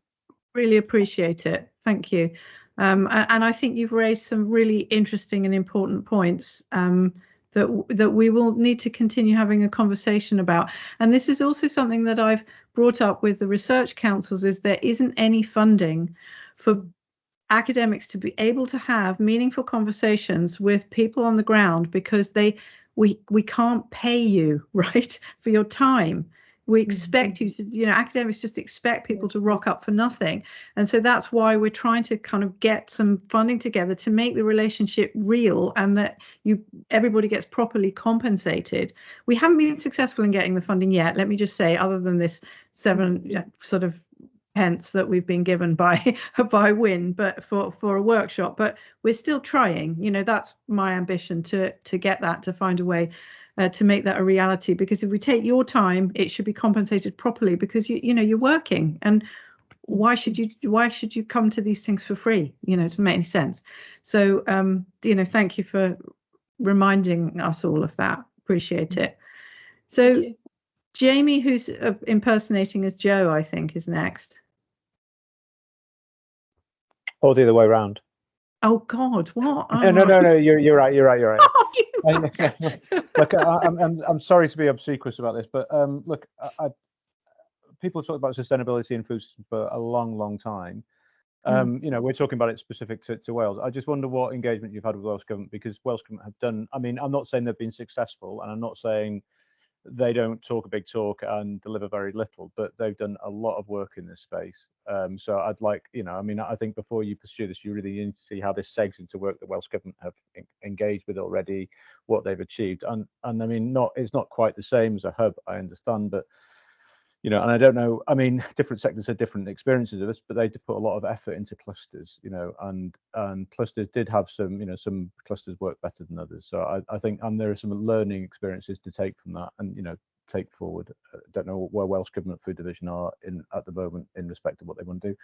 really appreciate it. Thank you. And I think you've raised some really interesting and important points that we will need to continue having a conversation about. And this is also something that I've brought up with the research councils, is there isn't any funding for academics to be able to have meaningful conversations with people on the ground, because we can't pay you, right, for your time. We expect you to, you know, academics just expect people to rock up for nothing. And so that's why we're trying to kind of get some funding together to make the relationship real, and that everybody gets properly compensated. We haven't been successful in getting the funding yet, let me just say, other than this 7 sort of pence that we've been given by WIN, but for a workshop. But we're still trying. You know, that's my ambition, to get that, to find a way to make that a reality. Because if we take your time, it should be compensated properly, because you know you're working, and why should you come to these things for free? You know, it doesn't make any sense. So you know, thank you for reminding us all of that. Appreciate it. So Jamie, who's impersonating as Joe, I think, is next. Or the other way around. Oh God, what? No, you're right. Look, I'm sorry to be obsequious about this, but look, people talk about sustainability in food for a long time. You know, we're talking about it specific to Wales. I just wonder what engagement you've had with Welsh Government, because Welsh Government have done, I mean, I'm not saying they've been successful, and I'm not saying they don't talk a big talk and deliver very little, but they've done a lot of work in this space. So I'd like, I mean, I think before you pursue this, you really need to see how this segs into work that Welsh Government have engaged with already, what they've achieved. And I mean, it's not quite the same as a hub, I understand, but and I don't know, I mean, different sectors have different experiences of this, but they did put a lot of effort into clusters, and clusters did have some, some clusters work better than others. So I think, and there are some learning experiences to take from that and, take forward. Don't know where Welsh Government Food Division are at the moment in respect of what they want to do.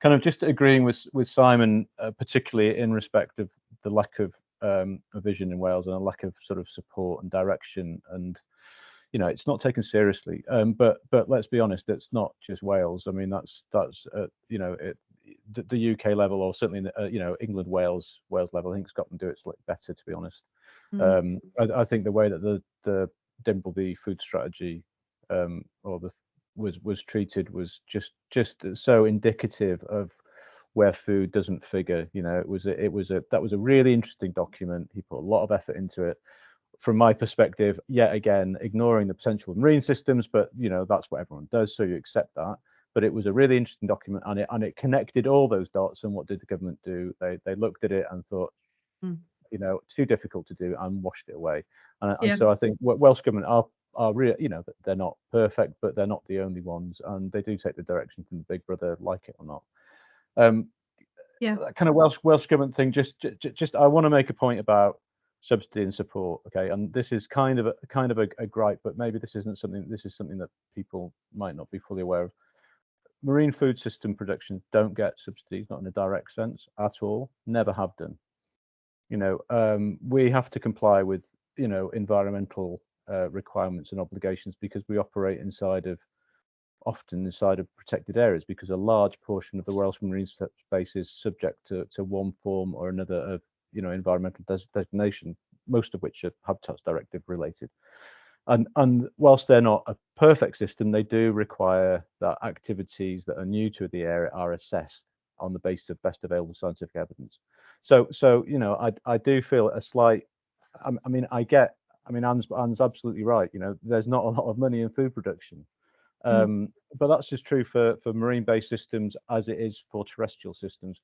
Kind of just agreeing with Simon, particularly in respect of the lack of a vision in Wales and a lack of sort of support and direction, and it's not taken seriously. But let's be honest, it's not just Wales. I mean, that's the UK level, or certainly in the, England, Wales level. I think Scotland do it slightly better, to be honest. I think the way that the Dimbleby food strategy was treated was just so indicative of where food doesn't figure. That was a really interesting document. He put a lot of effort into it. From my perspective, yet again, ignoring the potential of marine systems, but that's what everyone does, so you accept that. But it was a really interesting document, and it connected all those dots. And what did the government do? They looked at it and thought, too difficult to do, and washed it away. And so I think Welsh Government are real, they're not perfect, but they're not the only ones, and they do take the direction from the Big Brother, like it or not. That kind of Welsh Government thing. Just I want to make a point about subsidy and support. Okay, and this is kind of a gripe, but maybe this is something that people might not be fully aware of. Marine food system production don't get subsidies, not in a direct sense at all. Never have done. We have to comply with environmental requirements and obligations because we operate often inside of protected areas, because a large portion of the Welsh marine space is subject to one form or another of environmental designation, most of which are Habitats Directive related. And whilst they're not a perfect system, they do require that activities that are new to the area are assessed on the basis of best available scientific evidence. So I do feel a slight. I mean, Anne's absolutely right. There's not a lot of money in food production, but that's just true for marine-based systems as it is for terrestrial systems.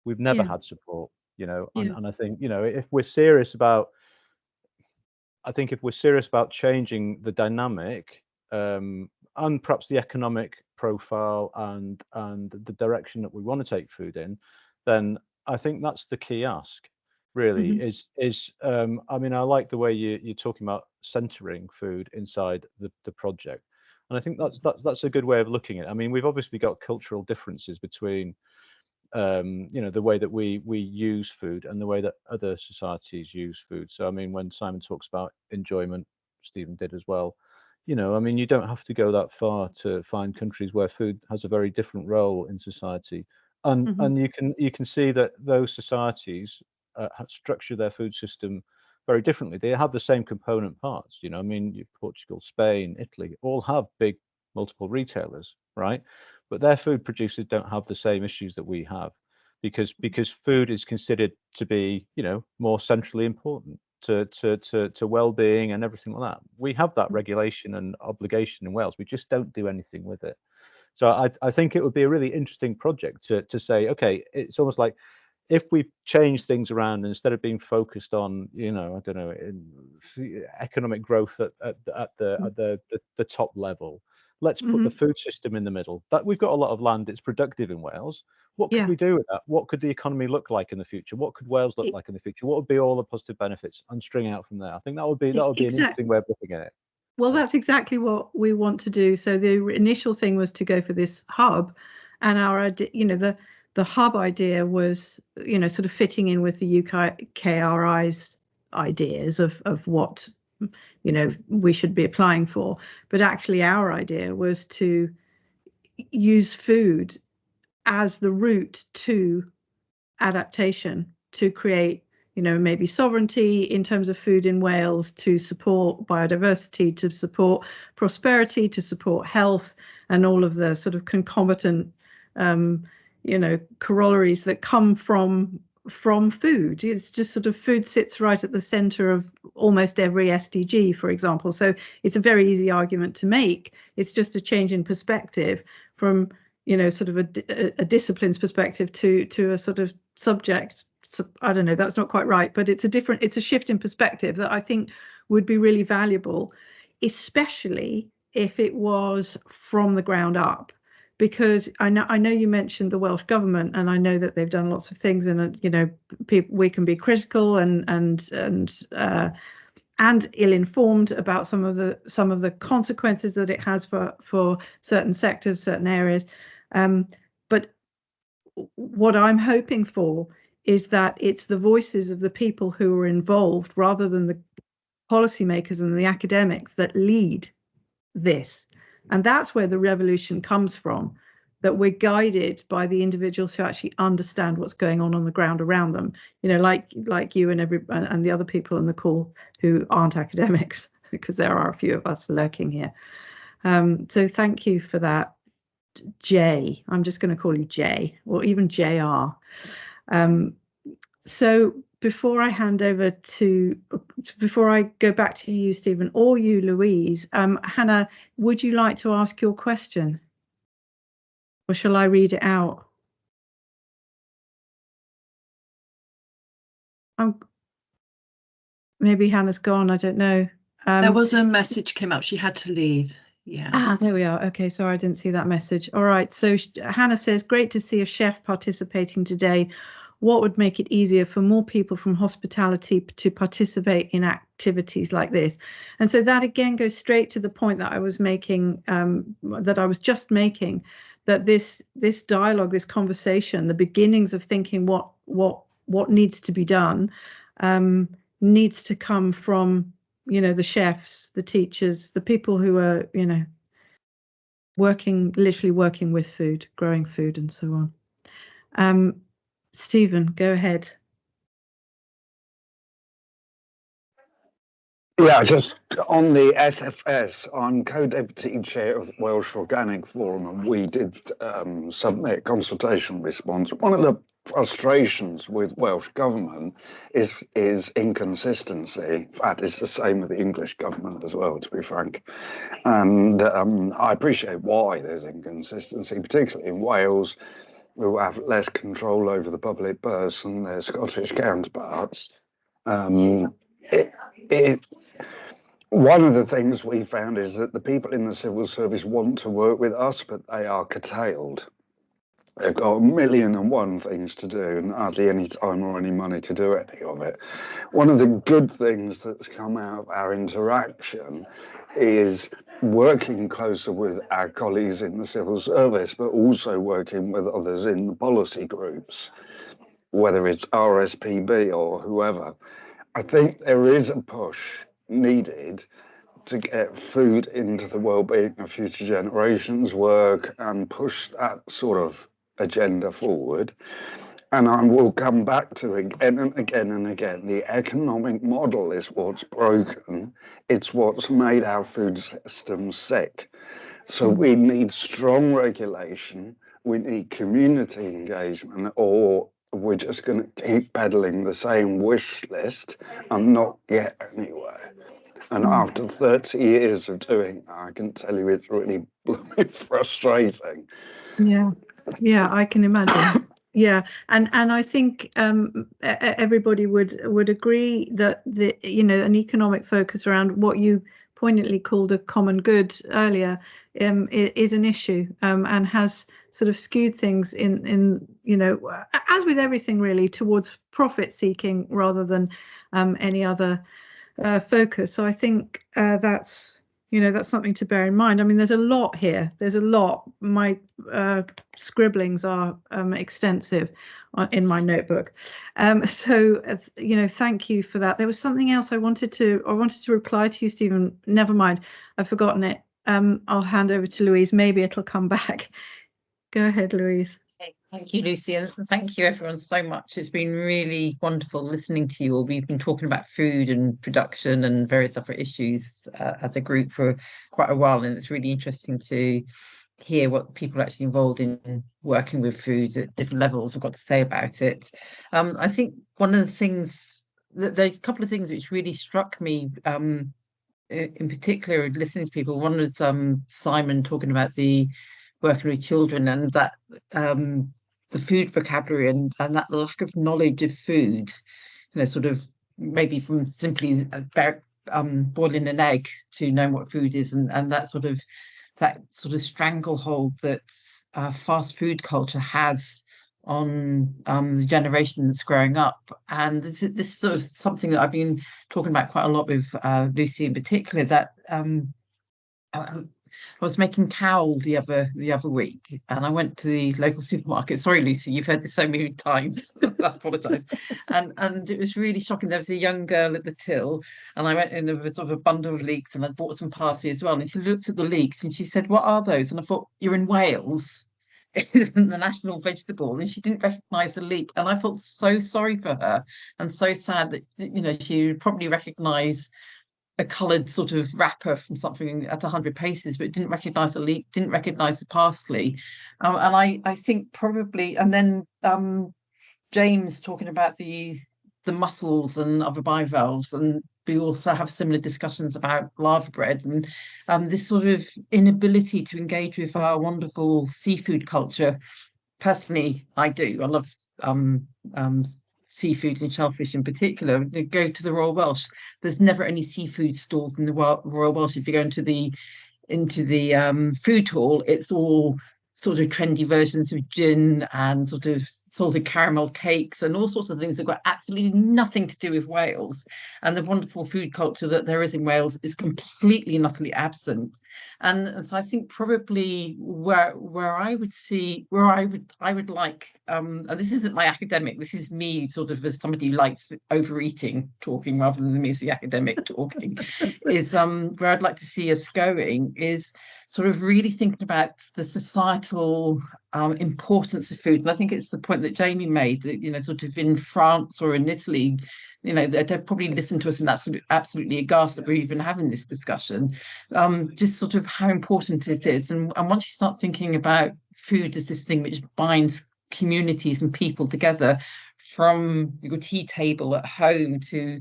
We've never had support, and I think if we're serious about. I think if we're serious about changing the dynamic and perhaps the economic profile and the direction that we want to take food in, then I think that's the key ask. Really, I mean, I like the way you're talking about centering food inside the project, and I think that's a good way of looking at it. I mean, we've obviously got cultural differences between the way that we use food and the way that other societies use food. So I mean, when Simon talks about enjoyment, Stephen did as well, I mean, you don't have to go that far to find countries where food has a very different role in society, and you can see that those societies structure their food system very differently. They have the same component parts. I mean, Portugal, Spain, Italy all have big multiple retailers, right? But their food producers don't have the same issues that we have, because food is considered to be, more centrally important to well-being and everything like that. We have that regulation and obligation in Wales. We just don't do anything with it. So I think it would be a really interesting project to say, okay, it's almost like if we change things around, instead of being focused on, I don't know, economic growth at the top level. Let's put the food system in the middle. That we've got a lot of land, it's productive in Wales. What could we do with that? What could the economy look like in the future? What could Wales look like in the future? What would be all the positive benefits, and string out from there? I think that would be an interesting way of looking at it. Well, that's exactly what we want to do. So the initial thing was to go for this hub, and our idea, the hub idea was, sort of fitting in with the UKRI's ideas of what we should be applying for. But actually our idea was to use food as the route to adaptation, to create maybe sovereignty in terms of food in Wales, to support biodiversity, to support prosperity, to support health, and all of the sort of concomitant corollaries that come from from food. It's just sort of food sits right at the center of almost every SDG, for example. So it's a very easy argument to make. It's just a change in perspective from, you know, sort of a discipline's perspective to a sort of subject. So, I don't know, that's not quite right, but it's a shift in perspective that I think would be really valuable, especially if it was from the ground up. Because I know you mentioned the Welsh government, and I know that they've done lots of things, and you know, we can be critical and ill-informed about some of the consequences that it has for certain sectors, certain areas. But what I'm hoping for is that it's the voices of the people who are involved, rather than the policymakers and the academics, that lead this. And that's where the revolution comes from, that we're guided by the individuals who actually understand what's going on the ground around them. You know, like you and the other people on the call who aren't academics, because there are a few of us lurking here. So thank you for that, Jay. I'm just going to call you Jay, or even JR. So before I go back to you, Stephen, or you, Louise, Hannah, would you like to ask your question? Or shall I read it out? Maybe Hannah's gone, I don't know. There was a message came up, she had to leave. Yeah. There we are. Okay, sorry, I didn't see that message. All right, so Hannah says, great to see a chef participating today. What would make it easier for more people from hospitality to participate in activities like this? And so that again goes straight to the point that I was making, just making, that this dialogue, this conversation, the beginnings of thinking what needs to be done, needs to come from, you know, the chefs, the teachers, the people who are, you know, literally working with food, growing food, and so on. Stephen, go ahead. Yeah, just on the SFS, I'm co-deputy chair of the Welsh Organic Forum, and we did submit consultation response. One of the frustrations with Welsh government is inconsistency. In fact, it's the same with the English government as well, to be frank. And I appreciate why there's inconsistency, particularly in Wales, who have less control over the public purse than their Scottish counterparts. One of the things we found is that the people in the civil service want to work with us, but they are curtailed. They've got 1,000,001 things to do and hardly any time or any money to do any of it. One of the good things that's come out of our interaction is working closer with our colleagues in the civil service, but also working with others in the policy groups, whether it's RSPB or whoever. I think there is a push needed to get food into the well-being of future generations work and push that sort of agenda forward. And I will come back to again and again and again, the economic model is what's broken. It's what's made our food system sick. So we need strong regulation, we need community engagement, or we're just going to keep peddling the same wish list and not get anywhere. And after 30 years of doing that, I can tell you it's really frustrating. Yeah, I can imagine. Yeah, and I think everybody would agree that an economic focus around what you poignantly called a common good earlier is an issue, and has sort of skewed things in as with everything really, towards profit seeking rather than any other focus. So I think that's something to bear in mind. I mean, there's a lot here. There's a lot. My scribblings are extensive in my notebook. So thank you for that. There was something else I wanted to reply to you, Stephen. Never mind, I've forgotten it. I'll hand over to Louise. Maybe it'll come back. Go ahead, Louise. Thank you, Lucy, and thank you everyone so much. It's been really wonderful listening to you all. We've been talking about food and production and various other issues as a group for quite a while, and it's really interesting to hear what people actually involved in working with food at different levels have got to say about it. I think one of the things, there's a couple of things which really struck me in particular listening to people. One was Simon talking about the working with children and that the food vocabulary and that lack of knowledge of food, you know, sort of maybe from simply boiling an egg to knowing what food is, and that sort of stranglehold that fast food culture has on the generation that's growing up. And this is sort of something that I've been talking about quite a lot with Lucy in particular, that I was making cowl the other week, and I went to the local supermarket. Sorry, Lucy, you've heard this so many times. I apologise. And it was really shocking. There was a young girl at the till, and I went in with sort of a bundle of leeks, and I bought some parsley as well. And she looked at the leeks, and she said, "What are those?" And I thought, "You're in Wales. It isn't the national vegetable." And she didn't recognise the leek, and I felt so sorry for her and so sad that, you know, she would probably recognise a coloured sort of wrapper from something at 100 paces, but didn't recognise the leek, didn't recognise the parsley. And I think probably, and then James talking about the mussels and other bivalves, and we also have similar discussions about lava bread and this sort of inability to engage with our wonderful seafood culture. Personally, I do. I love seafood and shellfish in particular. Go to the Royal Welsh, there's never any seafood stalls in the Royal Welsh. If you go into the food hall, it's all sort of trendy versions of gin and sort of salted caramel cakes and all sorts of things that got absolutely nothing to do with Wales. And the wonderful food culture that there is in Wales is completely and utterly absent. And so I think probably where I would like, and this isn't my academic, this is me sort of as somebody who likes overeating talking rather than me as the academic talking, is where I'd like to see us going is sort of really thinking about the societal importance of food. And I think it's the point that Jamie made, that, you know, sort of in France or in Italy, you know, they'd probably listen to us and absolutely aghast that we're even having this discussion, just sort of how important it is. And once you start thinking about food as this thing which binds communities and people together, from your tea table at home to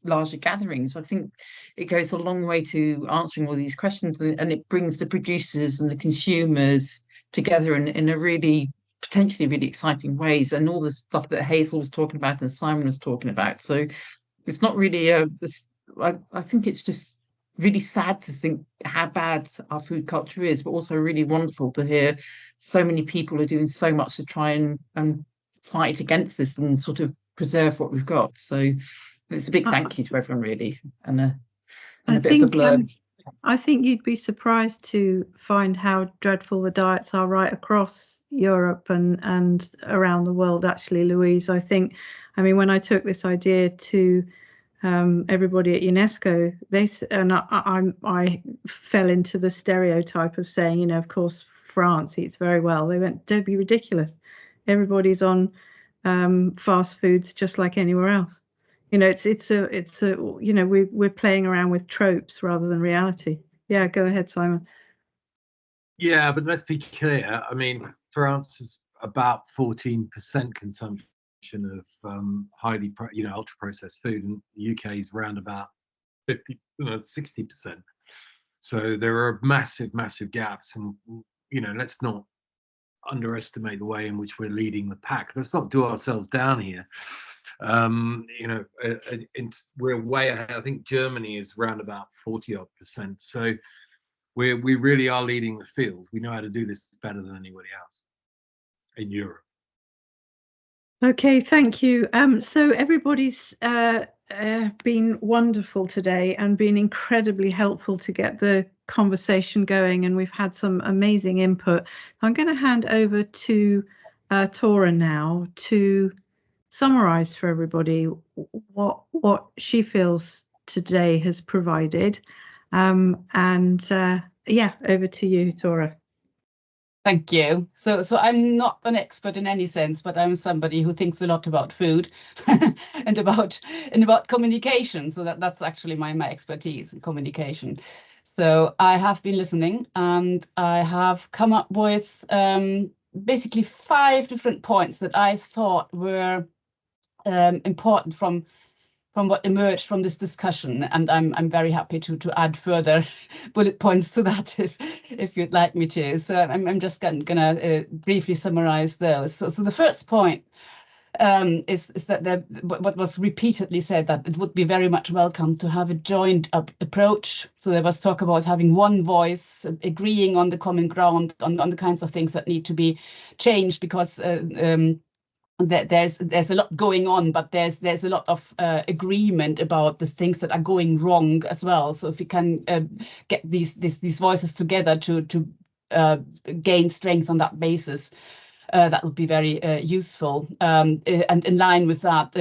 larger gatherings, I think it goes a long way to answering all these questions, and it brings the producers and the consumers together in a really potentially really exciting ways, and all the stuff that Hazel was talking about and Simon was talking about. So it's not really I think it's just really sad to think how bad our food culture is, but also really wonderful to hear so many people are doing so much to try and fight against this and sort of preserve what we've got. So it's a big thank you to everyone, really, and a bit of a blurb. I think you'd be surprised to find how dreadful the diets are right across Europe and around the world, actually, Louise. I mean, when I took this idea to everybody at UNESCO, I fell into the stereotype of saying, you know, of course, France eats very well. They went, don't be ridiculous. Everybody's on fast foods just like anywhere else. You know, it's a you know, we're playing around with tropes rather than reality. Yeah, go ahead, Simon. Yeah, but let's be clear. I mean, France is about 14% consumption of highly, ultra processed food, and the UK is around about 60%. So there are massive gaps, and you know, let's not underestimate the way in which we're leading the pack. Let's not do ourselves down here. You know, we're way ahead. I think Germany is around about 40-odd%. So we really are leading the field. We know how to do this better than anybody else in Europe. Okay, thank you. So everybody's been wonderful today and been incredibly helpful to get the conversation going, and we've had some amazing input. I'm going to hand over to Tora now to summarize for everybody what she feels today has provided. Yeah, over to you, Tora. Thank you. So I'm not an expert in any sense, but I'm somebody who thinks a lot about food and about communication. So that's actually my expertise in communication. So I have been listening, and I have come up with basically 5 different points that I thought were important from what emerged from this discussion, and I'm very happy to add further bullet points to that if you'd like me to. So I'm just gonna briefly summarize those. So the first point is that what was repeatedly said, that it would be very much welcome to have a joined up approach. So there was talk about having one voice, agreeing on the common ground on the kinds of things that need to be changed, because there's a lot going on, but there's a lot of agreement about the things that are going wrong as well. So if we can get these voices together to gain strength on that basis, that would be very useful. And in line with that,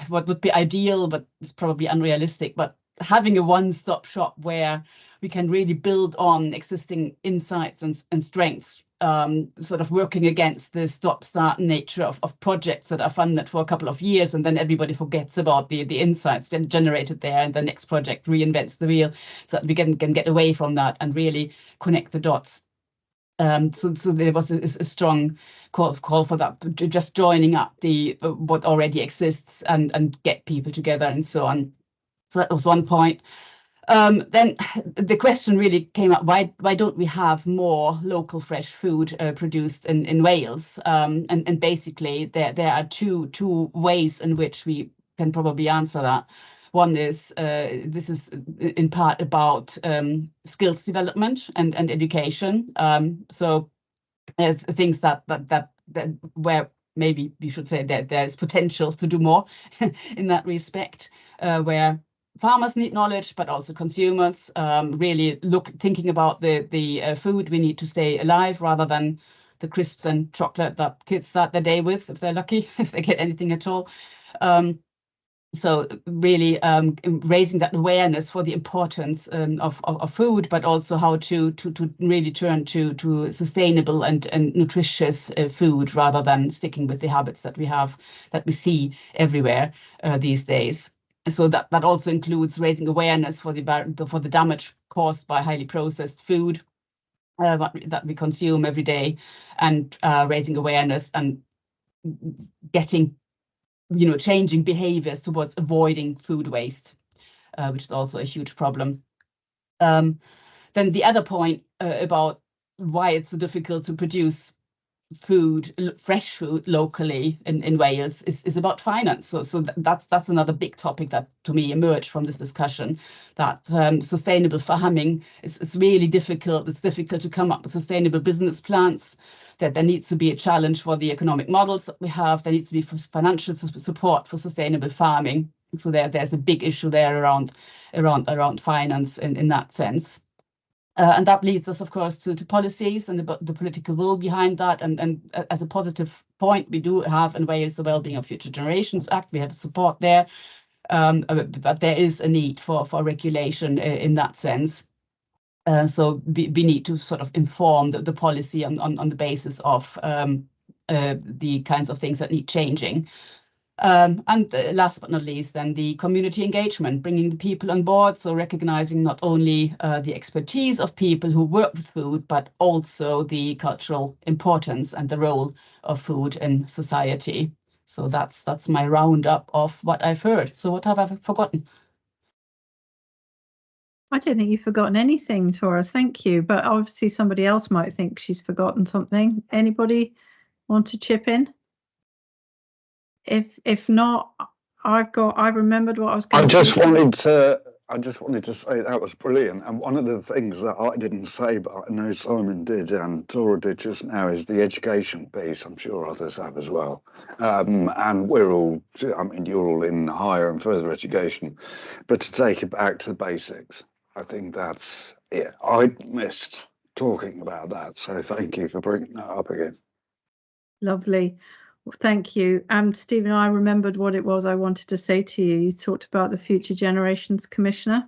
what would be ideal, but it's probably unrealistic, but having a one-stop shop where we can really build on existing insights and strengths, sort of working against the stop-start nature of projects that are funded for a couple of years, and then everybody forgets about the insights generated there, and the next project reinvents the wheel, so that we can get away from that and really connect the dots. So there was a strong call for that, just joining up what already exists and get people together and so on. So that was one point. Then the question really came up: why don't we have more local fresh food produced in Wales? And basically there are two ways in which we can probably answer that. One is this is in part about skills development and education. So things that where maybe we should say that there's potential to do more in that respect, where farmers need knowledge, but also consumers really thinking about the food we need to stay alive, rather than the crisps and chocolate that kids start their day with, if they're lucky, if they get anything at all. So really raising that awareness for the importance of food, but also how to really turn to sustainable and nutritious food, rather than sticking with the habits that we see everywhere these days. So that also includes raising awareness for the damage caused by highly processed food that we consume every day, and raising awareness and getting changing behaviors towards avoiding food waste, which is also a huge problem. Then the other point about why it's so difficult to produce fresh food locally in Wales is about finance. So that's another big topic that to me emerged from this discussion, that sustainable farming is really difficult. It's difficult to come up with sustainable business plans, that there needs to be a challenge for the economic models that we have. There needs to be financial support for sustainable farming. So there's a big issue there around finance in that sense. And that leads us, of course, to policies and the political will behind that. And as a positive point, we do have in Wales the Wellbeing of Future Generations Act. We have support there, but there is a need for regulation in that sense. So we need to sort of inform the policy on the basis of the kinds of things that need changing. And last but not least, then the community engagement, bringing the people on board. So recognizing not only the expertise of people who work with food, but also the cultural importance and the role of food in society. So that's my roundup of what I've heard. So what have I forgotten? I don't think you've forgotten anything, Tora. Thank you. But obviously somebody else might think she's forgotten something. Anybody want to chip in? If not, I remembered what I was going to say. I just wanted to say that was brilliant. And one of the things that I didn't say, but I know Simon did and Tora did just now, is the education piece. I'm sure others have as well. And we're all, I mean, you're all in higher and further education, but to take it back to the basics, I think that's, yeah, I missed talking about that. So thank you for bringing that up again. Lovely. Thank you. Stephen, I remembered what it was I wanted to say to you. You talked about the Future Generations Commissioner.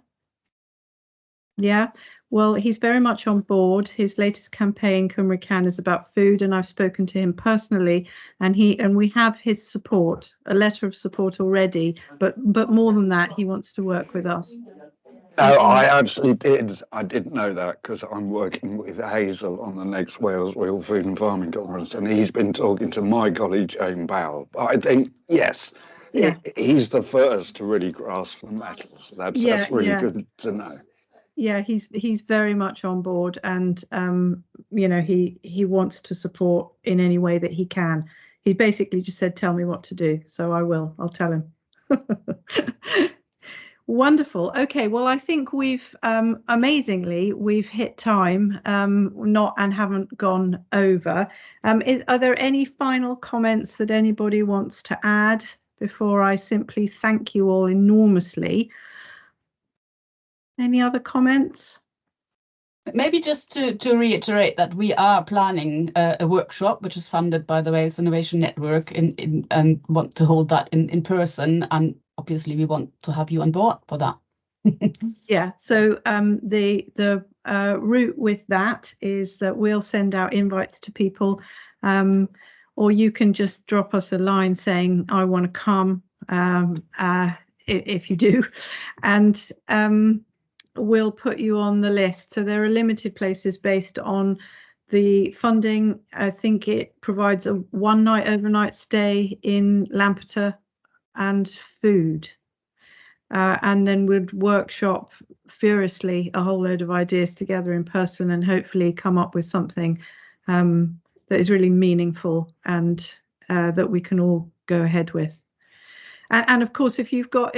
Yeah, well, he's very much on board. His latest campaign, Cymru Can, is about food, and I've spoken to him personally, and we have his support, a letter of support already, but more than that, he wants to work with us. No, I actually did. I didn't know that because I'm working with Hazel on the next Wales Real Food and Farming Conference, and he's been talking to my colleague Jane Bowell. But I think, yes, Yeah. he's the first to really grasp the metal. So that's really good to know. Yeah, he's very much on board, and you know, he wants to support in any way that he can. He basically just said, "Tell me what to do," so I will. I'll tell him. Wonderful. Okay, well, I think we've amazingly we've hit time, not and haven't gone over. Are there any final comments that anybody wants to add before I simply thank you all enormously? Any other comments? Maybe just to reiterate that we are planning a workshop which is funded by the Wales Innovation Network and want to hold that in person, and obviously we want to have you on board for that. Yeah, so the route with that is that we'll send out invites to people, or you can just drop us a line saying I want to come, if you do, and we'll put you on the list. So there are limited places based on the funding. I think it provides a 1-night overnight stay in Lampeter and food. And then we'd workshop furiously a whole load of ideas together in person and hopefully come up with something that is really meaningful and that we can all go ahead with. And of course, if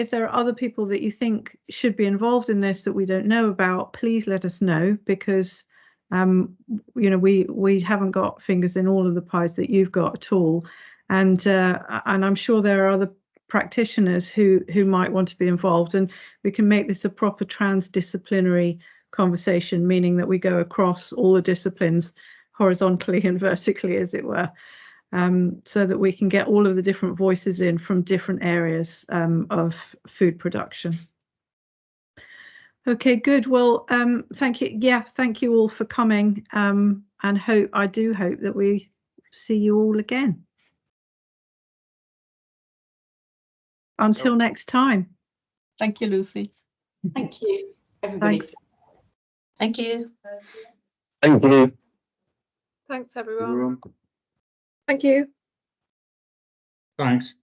there are other people that you think should be involved in this that we don't know about, please let us know, because you know, we haven't got fingers in all of the pies that you've got at all, and I'm sure there are other practitioners who might want to be involved, and we can make this a proper transdisciplinary conversation, meaning that we go across all the disciplines horizontally and vertically, as it were, so that we can get all of the different voices in from different areas of food production. Okay, good. Well, thank you. Yeah, thank you all for coming, and I do hope that we see you all again. Until next time. Thank you, Lucy. Thank you, everybody. Thanks. Thank you. Thank you. Thanks, everyone. Thank you. Thanks.